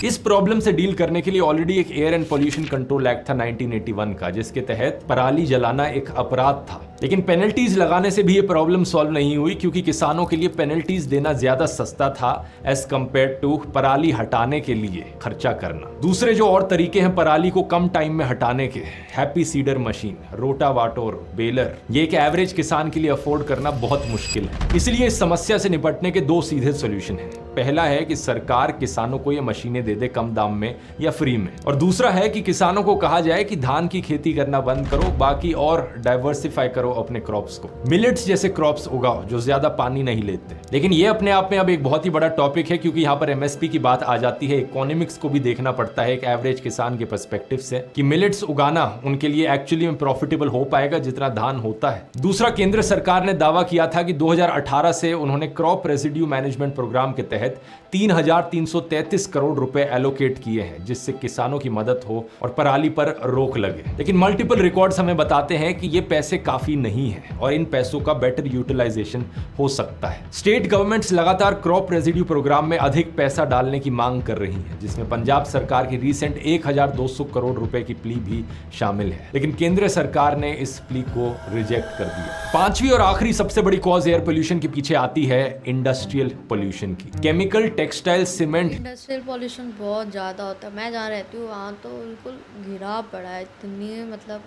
इस प्रॉब्लम से डील करने के लिए ऑलरेडी एक air and pollution control act था 1981 का, जिसके तहत पराली जलाना एक अपराध था। लेकिन पेनल्टीज लगाने से भी ये प्रॉब्लम सॉल्व नहीं हुई, क्योंकि किसानों के लिए पेनल्टीज देना ज्यादा सस्ता था एज कंपेयर टू पराली हटाने के लिए खर्चा करना। दूसरे जो और तरीके हैं पराली को कम टाइम में हटाने के, हैप्पी सीडर मशीन, रोटावाटर, बेलर, ये एक एवरेज किसान के लिए अफोर्ड करना बहुत मुश्किल है। इसलिए इस समस्या से निपटने के 2 सीधे सोल्यूशन हैं। पहला है कि सरकार किसानों को ये मशीनें दे दे कम दाम में या फ्री में, और दूसरा है कि किसानों को कहा जाए कि धान की खेती करना बंद करो, बाकी और डाइवर्सिफाई करो अपने क्रॉप्स को। मिलेट्स जैसे क्रॉप्स उगाओ जो ज्यादा पानी नहीं लेते। लेकिन ये अपने आप में अब एक बहुत ही बड़ा टॉपिक है, क्योंकि यहाँ पर एमएसपी की बात आ जाती है। इकोनॉमिक्स को भी देखना पड़ता है एक एवरेज किसान के पर्सपेक्टिव से कि मिलेट्स उगाना उनके लिए एक्चुअली में प्रॉफिटेबल हो पाएगा जितना धान होता है। दूसरा, केंद्र सरकार ने दावा किया था कि 2018 से उन्होंने क्रॉप रेसिड्यू मैनेजमेंट प्रोग्राम के तहत 3,333 करोड़ रुपए एलोकेट किए हैं, जिससे किसानों की मदद हो और पराली पर रोक लगे। लेकिन मल्टीपल रिकॉर्ड्स हमें बताते हैं कि ये पैसे काफी नहीं है और इन पैसों का बेटर यूटिलाइजेशन हो सकता है। स्टेट गवर्नमेंट्स लगातार क्रॉप रेजिड्यू प्रोग्राम में अधिक पैसा डालने की मांग कर रही हैं, जिसमें पंजाब सरकार की रीसेंट 1,200 करोड़ रुपए की प्ली भी शामिल है। लेकिन केंद्र सरकार ने इस प्ली को रिजेक्ट कर दिया। 5वीं और आखिरी सबसे बड़ी कॉज एयर पोल्यूशन के पीछे आती है इंडस्ट्रियल पोल्यूशन की। Chemical, textile, cement. Industrial pollution बहुत ज़्यादा होता है। मैं जहाँ रहती हूँ वहाँ तो बिल्कुल घिरा पड़ा है, इतनी मतलब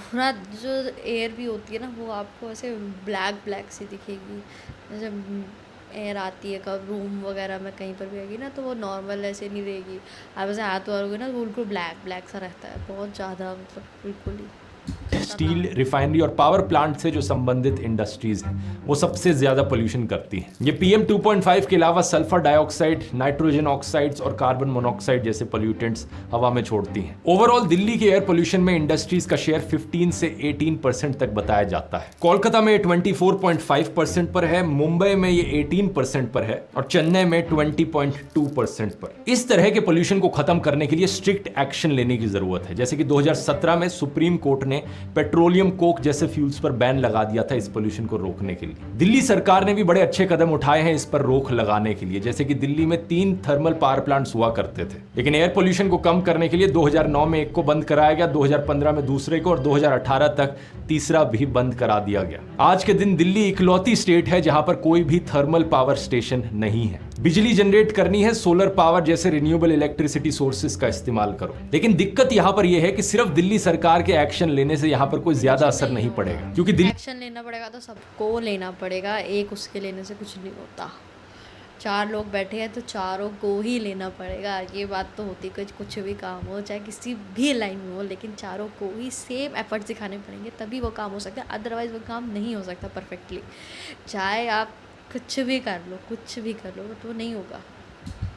पूरा जो एयर भी होती है ना वो आपको ऐसे ब्लैक ब्लैक सी दिखेगी। जैसे एयर आती है कब रूम वगैरह में कहीं पर भी आएगी ना तो वो नॉर्मल ऐसे नहीं रहेगी। आप ऐसे हाथ मारोगे ना तो बिल्कुल ब्लैक ब्लैक सा रहता है, बहुत ज़्यादा, मतलब बिल्कुल ही। स्टील रिफाइनरी और पावर प्लांट से जो संबंधित इंडस्ट्रीज हैं वो सबसे ज्यादा पोल्यूशन करती हैं। ये PM 2.5 के अलावा सल्फर डाइऑक्साइड, नाइट्रोजन ऑक्साइड्स और कार्बन मोनोऑक्साइड जैसे पोल्यूटेंट्स हवा में छोड़ती हैं। ओवरऑल दिल्ली के एयर पोल्यूशन में इंडस्ट्रीज का शेयर 15 से 18% तक बताया जाता है। कोलकाता में 24.5% पर है, मुंबई में ये 18% पर है और चेन्नई में 20.2% पर। इस तरह के पोल्यूशन को खत्म करने के लिए स्ट्रिक्ट एक्शन लेने की जरूरत है। जैसे कि 2017 में सुप्रीम कोर्ट ने पेट्रोलियम कोक जैसे फ्यूल्स पर बैन लगा दिया था इस पोल्यूशन को रोकने के लिए। दिल्ली सरकार ने भी बड़े अच्छे कदम उठाए हैं इस पर रोक लगाने के लिए। जैसे कि दिल्ली में 3 थर्मल पावर प्लांट्स हुआ करते थे, लेकिन एयर पोल्यूशन को कम करने के लिए 2009 में एक को बंद कराया गया, 2015 में दूसरे को और 2018 तक तीसरा भी बंद करा दिया गया। आज के दिन दिल्ली इकलौती स्टेट है जहां पर कोई भी थर्मल पावर स्टेशन नहीं है। बिजली जनरेट करनी है, सोलर पावर जैसे रिन्यूएबल इलेक्ट्रिसिटी सोर्सेज का इस्तेमाल करो। लेकिन दिक्कत यहां पर यह है कि सिर्फ दिल्ली सरकार के एक्शन लेने से यहां पर कोई ज्यादा असर नहीं पड़ेगा, क्योंकि दिल्ली एक्शन लेना पड़ेगा तो सबको लेना पड़ेगा, एक उसके लेने से कुछ नहीं होता। 4 लोग बैठे हैं तो चारों को ही लेना पड़ेगा। ये बात तो होती है, कुछ भी काम हो चाहे किसी भी लाइन में हो, लेकिन चारों को ही सेम एफर्ट्स दिखाने पड़ेंगे तभी वो काम हो सकता है, अदरवाइज वो काम नहीं हो सकता परफेक्टली। चाहे आप कुछ भी कर लो तो वो नहीं होगा।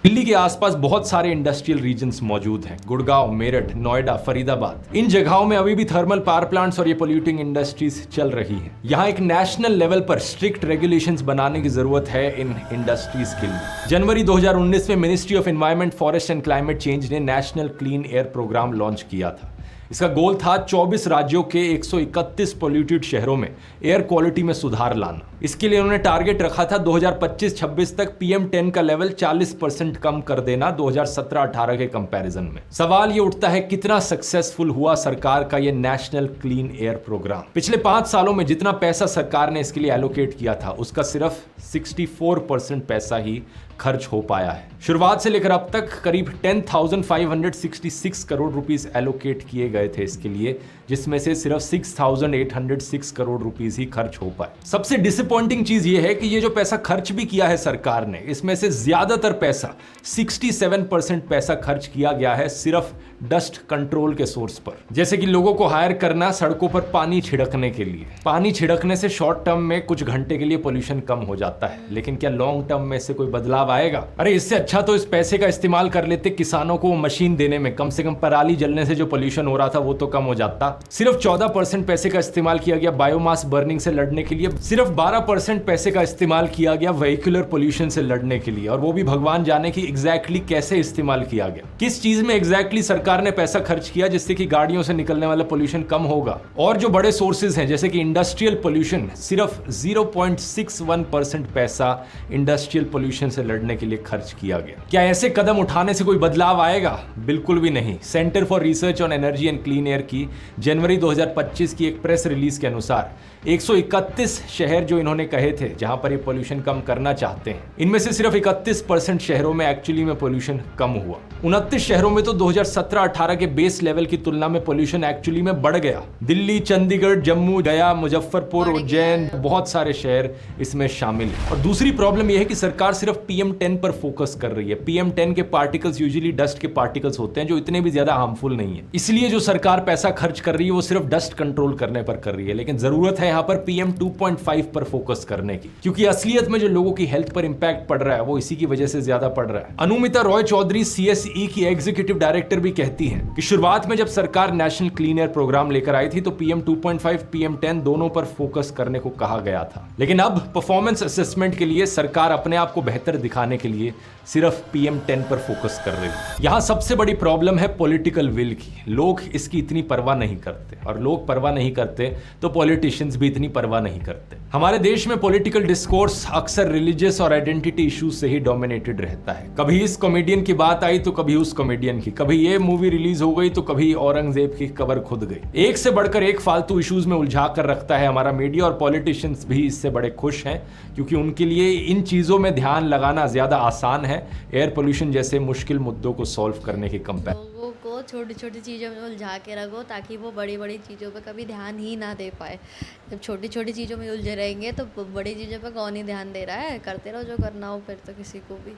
दिल्ली के आसपास बहुत सारे इंडस्ट्रियल रीजन्स मौजूद हैं, गुड़गांव, मेरठ, नोएडा, फरीदाबाद। इन जगहों में अभी भी थर्मल पावर प्लांट्स और ये पोल्यूटिंग इंडस्ट्रीज चल रही हैं। यहाँ एक नेशनल लेवल पर स्ट्रिक्ट रेगुलेशंस बनाने की जरूरत है इन इंडस्ट्रीज के लिए। जनवरी 2019 में ministry of environment, forest and climate change ने national clean air programme launch किया था। इसका गोल था 24 राज्यों के 131 पोल्यूटेड शहरों में एयर क्वालिटी में सुधार लाना। इसके लिए उन्होंने टारगेट रखा था 2025-26 तक PM10 का लेवल 40% कम कर देना 2017-18 के कंपैरिजन में। सवाल ये उठता है कितना सक्सेसफुल हुआ सरकार का ये नेशनल क्लीन एयर प्रोग्राम। पिछले 5 सालों में जितना पैसा सरकार ने इसके लिए एलोकेट किया था उसका सिर्फ 64% पैसा ही खर्च हो पाया है। शुरुआत से लेकर अब तक करीब 10,566 करोड़ रुपीस एलोकेट किए गए थे इसके लिए, जिसमें से सिर्फ 6,806 करोड़ रुपीस ही खर्च हो पाए। सबसे डिसअपॉइंटिंग चीज ये है कि ये जो पैसा खर्च भी किया है सरकार ने, इसमें से ज्यादातर पैसा 67% पैसा खर्च किया गया है सिर्फ डस्ट कंट्रोल के सोर्स पर। जैसे कि लोगों को हायर करना सड़कों पर पानी छिड़कने के लिए। पानी छिड़कने से शॉर्ट टर्म में कुछ घंटे के लिए पोल्यूशन कम हो जाता है, लेकिन क्या लॉन्ग टर्म में इससे कोई बदलाव आएगा? अरे इससे अच्छा तो इस पैसे का इस्तेमाल कर लेते किसानों को मशीन देने में, कम से कम पराली जलने से जो पोल्यूशन हो रहा था वो तो कम हो जाता। सिर्फ 14% पैसे का इस्तेमाल किया गया बायोमास बर्निंग से लड़ने के लिए, सिर्फ 12% पैसे का इस्तेमाल किया गया व्हीकुलर पोल्यूशन से लड़ने के लिए, और वो भी भगवान जाने की एग्जैक्टली कैसे इस्तेमाल किया गया, किस चीज में एग्जैक्टली सरकार ने पैसा खर्च किया जिससे कि गाड़ियों से निकलने वाला पोल्यूशन कम होगा। और जो बड़े सोर्सेज हैं जैसे कि इंडस्ट्रियल पोल्यूशन, सिर्फ 0.61% पैसा इंडस्ट्रियल पोल्यूशन से लड़ने के लिए खर्च किया गया। क्या ऐसे कदम उठाने से कोई बदलाव आएगा? बिल्कुल भी नहीं। Centre for research on energy and clean air की जनवरी 2025 की एक प्रेस रिलीज के अनुसार 131 शहर जो इन्होंने कहे थे जहां पर ये पोल्यूशन कम करना चाहते हैं, इनमें से सिर्फ 31% शहरों में एक्चुअली में पोल्यूशन कम हुआ। 29 शहरों में तो 2017-18 के बेस लेवल की तुलना में पोल्यूशन एक्चुअली में बढ़ गया। दिल्ली, चंडीगढ़, जम्मू, गया, मुजफ्फरपुर, उज्जैन, बहुत सारे शहर इसमें शामिल हैं। और दूसरी प्रॉब्लम यह है कि सरकार सिर्फ PM10 पर फोकस कर रही है। PM10 के पार्टिकल्स यूजुअली डस्ट के पार्टिकल्स होते हैं जो इतने भी ज्यादा हार्मफुल नहीं है। इसलिए जो सरकार पैसा खर्च कर रही है वो सिर्फ डस्ट कंट्रोल करने पर कर रही है, लेकिन जरूरत है यहाँ पर PM 2.5 पर फोकस करने की, क्योंकि असलियत में जो लोगों की हेल्थ पर इंपैक्ट पड़ रहा है वो इसी की वजह से ज्यादा पड़ रहा है। अनुमिता रॉय चौधरी CSE की एग्जीक्यूटिव डायरेक्टर भी कहती हैं कि शुरुआत में जब सरकार नेशनल क्लीन एयर प्रोग्राम लेकर आई थी तो PM 2.5, PM10 दोनों पर फोकस करने को कहा गया था, लेकिन अब परफॉर्मेंस असेसमेंट के लिए सरकार अपने आप को बेहतर दिखाने के लिए सिर्फ PM10 पर फोकस कर रही है। यहां सबसे बड़ी प्रॉब्लम है पॉलिटिकल विल की। लोग इसकी इतनी परवाह नहीं करते, और लोग परवाह नहीं करते तो पॉलिटिशियंस भी इतनी परवाह नहीं करते। हमारे देश में पॉलिटिकल डिस्कोर्स अक्सर रिलीजियस और आइडेंटिटी इश्यूज से ही डोमिनेटेड रहता है। कभी इस कॉमेडियन की बात आई तो कभी उस कॉमेडियन की, कभी ये मूवी रिलीज हो गई तो कभी औरंगजेब की कब्र खुद गई। एक से बढ़कर एक फालतू इश्यूज में उलझा कर रखता है हमारा मीडिया, और पॉलिटिशियंस भी इससे बड़े खुश हैं क्योंकि उनके लिए इन चीजों में ध्यान लगाना ज्यादा आसान है एयर पोल्यूशन जैसे मुश्किल मुद्दों को सॉल्व करने के कंपेयर। लोगों को छोटी छोटी चीज़ों में उलझा के रखो ताकि वो बड़ी बड़ी चीज़ों पे कभी ध्यान ही ना दे पाए। जब छोटी छोटी चीज़ों में उलझे रहेंगे तो बड़ी चीज़ों पे कौन ही ध्यान दे रहा है। करते रहो जो करना हो, फिर तो किसी को भी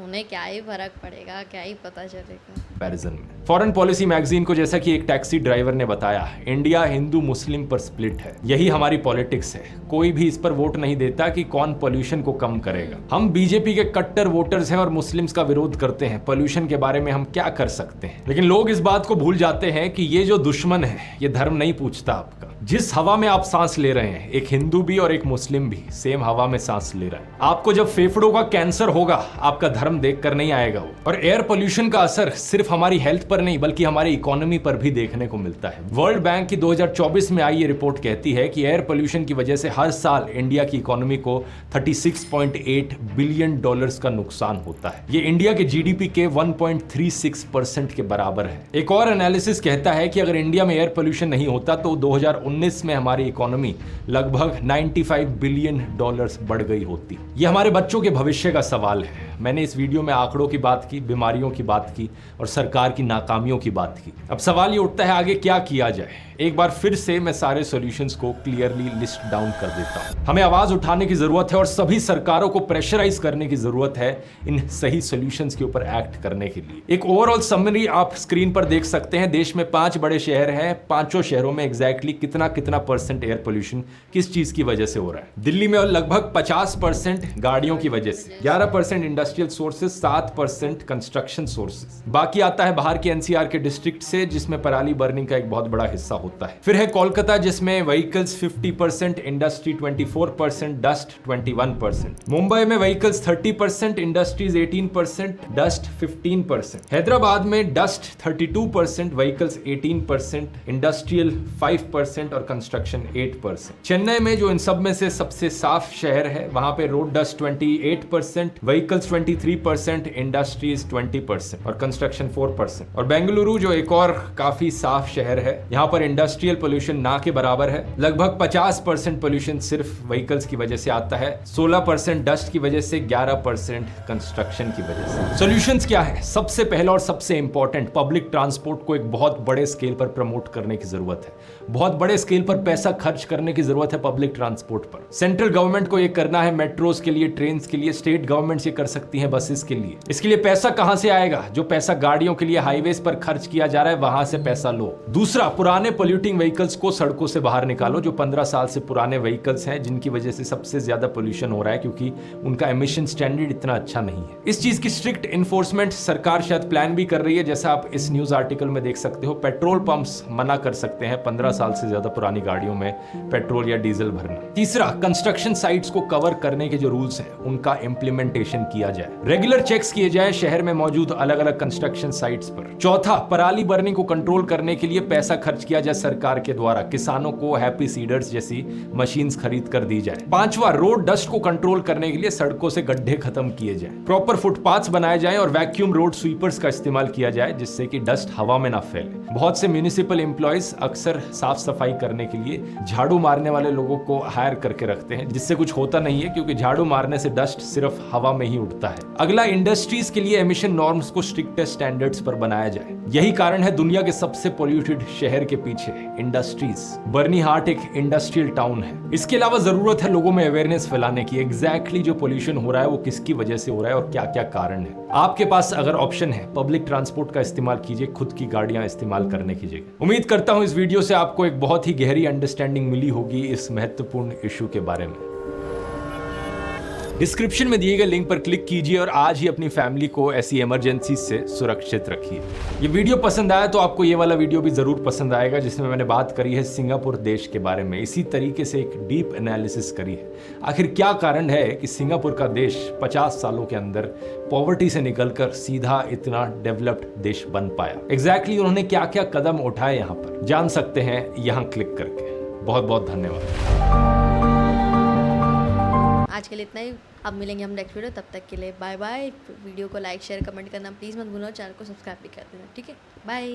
उन्हें क्या ही फर्क पड़ेगा, क्या ही पता चलेगा। कंपैरिजन में फॉरेन पॉलिसी मैगजीन को जैसा कि एक टैक्सी ड्राइवर ने बताया, इंडिया हिंदू मुस्लिम पर स्प्लिट है। यही हमारी पॉलिटिक्स है। कोई भी इस पर वोट नहीं देता कि कौन पोल्यूशन को कम करेगा। हम बीजेपी के कट्टर वोटर्स हैं और मुस्लिम्स का विरोध करते हैं। पोल्यूशन के बारे में हम क्या कर सकते हैं? लेकिन लोग इस बात को भूल जाते हैं कि ये जो दुश्मन है, ये धर्म नहीं पूछता आपका। जिस हवा में आप सांस ले रहे हैं, एक हिंदू भी और एक मुस्लिम भी सेम हवा में सांस ले रहा है। आपको जब फेफड़ों का कैंसर होगा, आपका धर्म देखकर नहीं आएगा वो। और एयर पोल्यूशन का असर सिर्फ हमारी हेल्थ पर नहीं बल्कि हमारी इकोनॉमी पर भी देखने को मिलता है। वर्ल्ड बैंक की 2024 में आई ये रिपोर्ट कहती है कि एयर पोल्यूशन की वजह से हर साल इंडिया की इकोनॉमी को 36.8 बिलियन डॉलर्स का नुकसान होता है। ये इंडिया के जीडीपी के 1.36% के बराबर है। एक और एनालिसिस कहता है कि अगर इंडिया में एयर पोल्यूशन नहीं होता तो 2019 में हमारी इकोनॉमी लगभग 95 बिलियन डॉलर्स बढ़ गई होती। ये हमारे बच्चों के भविष्य का सवाल है। मैंने इस वीडियो में आंकड़ों की बात की, बीमारियों की बात की और सरकार की नाकामियों की बात की। अब सवाल ये उठता है आगे क्या किया जाए। एक बार फिर से मैं सारे सॉल्यूशंस को क्लियरली लिस्ट डाउन कर देता हूं। हमें आवाज उठाने की जरूरत है और सभी सरकारों को प्रेशराइज करने की जरूरत है इन सही सॉल्यूशंस के ऊपर एक्ट करने के लिए। एक ओवरऑल समरी आप स्क्रीन पर देख सकते हैं। देश में 5 बड़े शहर हैं। 5 शहरों में एग्जैक्टली कितना परसेंट एयर पोल्यूशन किस चीज की वजह से हो रहा है। दिल्ली में लगभग 50% गाड़ियों की वजह से, 11% इंडस्ट्रियल सोर्सेज, 7% कंस्ट्रक्शन सोर्सेज। बाकी आता है बाहर के एनसीआर के डिस्ट्रिक्ट से, जिसमें पराली बर्निंग का एक बहुत बड़ा हिस्सा होता है। फिर है कोलकाता, जिसमें व्हीकल्स 50%, इंडस्ट्री 24%, डस्ट 21%। मुंबई में व्हीकल्स 30%, इंडस्ट्रीज 18%, डस्ट 15%। हैदराबाद में डस्ट 32%, व्हीकल्स 18%, इंडस्ट्रियल 5% और कंस्ट्रक्शन 8%। चेन्नई में जो इन सब में से सबसे साफ शहर है, वहां पे रोड डस्ट 28%, व्हीकल्स 23%, इंडस्ट्रीज 20% और कंस्ट्रक्शन 4%। और बेंगलुरु जो एक और काफी साफ शहर है, यहाँ पर इंडस्ट्रियल पोल्यूशन ना के बराबर है। लगभग 50% पोल्यूशन सिर्फ व्हीकल्स की वजह से आता है, 16% डस्ट की वजह से, 11% कंस्ट्रक्शन की वजह से। सॉल्यूशंस क्या है? सबसे पहला और सबसे इंपॉर्टेंट, पब्लिक ट्रांसपोर्ट को एक बहुत बड़े स्केल पर प्रमोट करने की जरूरत है। बहुत बड़े स्केल पर पैसा खर्च करने की जरूरत है पब्लिक ट्रांसपोर्ट पर। सेंट्रल गवर्नमेंट को यह करना है मेट्रोज के लिए, ट्रेन के लिए, स्टेट गवर्नमेंट ये कर सकती है बसेस के लिए। इसके लिए पैसा कहां से आएगा? जो पैसा गाड़ियों के लिए हाईवेज पर खर्च किया जा रहा है, वहां से पैसा लो। दूसरा, पुराने पोल्यूटिंग व्हीकल्स को सड़कों से बाहर निकालो। जो 15 साल से पुराने व्हीकल्स हैं, जिनकी वजह से सबसे ज्यादा पोल्यूशन हो रहा है, क्योंकि उनका एमिशन स्टैंडर्ड इतना अच्छा नहीं है। इस चीज की स्ट्रिक्ट इन्फोर्समेंट सरकार शायद प्लान भी कर रही है, जैसा आप इस न्यूज आर्टिकल में देख सकते हो। पेट्रोल पंप्स मना कर सकते हैं 15 साल से ज्यादा पुरानी गाड़ियों में पेट्रोल या डीजल भरना। तीसरा, कंस्ट्रक्शन साइट्स को कवर करने के जो रूल्स हैं, उनका इंप्लीमेंटेशन किया जाए। रेगुलर चेक्स किए जाए शहर में मौजूद अलग अलग कंस्ट्रक्शन साइट्स पर। चौथा, पराली बर्निंग को कंट्रोल करने के लिए पैसा खर्च किया जाए सरकार के द्वारा। किसानों को हैप्पी सीडर्स जैसी मशीन्स खरीद कर दी जाए। पांचवा, रोड डस्ट को कंट्रोल करने के लिए सड़कों से गड्ढे खत्म किए जाए, प्रॉपर फुटपाथ्स बनाए जाएं और वैक्यूम रोड स्वीपर्स का इस्तेमाल किया जाए, जिससे कि डस्ट हवा में ना फैले। बहुत से म्युनिसिपल एम्प्लॉयज अक्सर साफ सफाई करने के लिए झाड़ू मारने वाले लोगों को हायर करके रखते हैं, जिससे कुछ होता नहीं है, क्योंकि झाड़ू मारने से डस्ट सिर्फ हवा में ही उड़ता है। अगला, इंडस्ट्रीज के लिए एमिशन नॉर्म्स को स्ट्रिक्टेस्ट स्टैंडर्ड्स पर बनाया जाए। यही कारण है दुनिया के सबसे पोल्यूटेड शहर के पीछे इंडस्ट्रीज। बर्नी हाट एक इंडस्ट्रियल टाउन है। इसके अलावा जरूरत है लोगों में अवेयरनेस फैलाने की। एग्जैक्टली जो पोल्यूशन हो रहा है वो किसकी वजह से हो रहा है और क्या क्या कारण है। आपके पास अगर ऑप्शन है, पब्लिक ट्रांसपोर्ट का इस्तेमाल कीजिए, खुद की गाड़ियां इस्तेमाल करने की जगह। उम्मीद करता हूं इस वीडियो से आपको एक बहुत ही गहरी अंडरस्टैंडिंग मिली होगी इस महत्वपूर्ण इशू के बारे में। डिस्क्रिप्शन में दिए गए लिंक पर क्लिक कीजिए और आज ही अपनी फैमिली को ऐसी इमरजेंसी से सुरक्षित रखिए। ये वीडियो पसंद आया तो आपको ये वाला वीडियो भी जरूर पसंद आएगा, जिसमें मैंने बात करी है सिंगापुर देश के बारे में। इसी तरीके से एक डीप एनालिसिस करी है। आखिर क्या कारण है कि सिंगापुर का देश 50 सालों के अंदर पॉवर्टी से निकलकर सीधा इतना डेवलप्ड देश बन पाया। एग्जैक्टली उन्होंने क्या क्या कदम उठाए यहाँ पर, जान सकते हैं यहाँ क्लिक करके। बहुत बहुत धन्यवाद। आज के लिए इतना ही। अब मिलेंगे हम नेक्स्ट वीडियो, तब तक के लिए बाय बाय। वीडियो को लाइक शेयर कमेंट करना प्लीज़ मत भूलो, चैनल को सब्सक्राइब भी कर देना, ठीक है? बाय।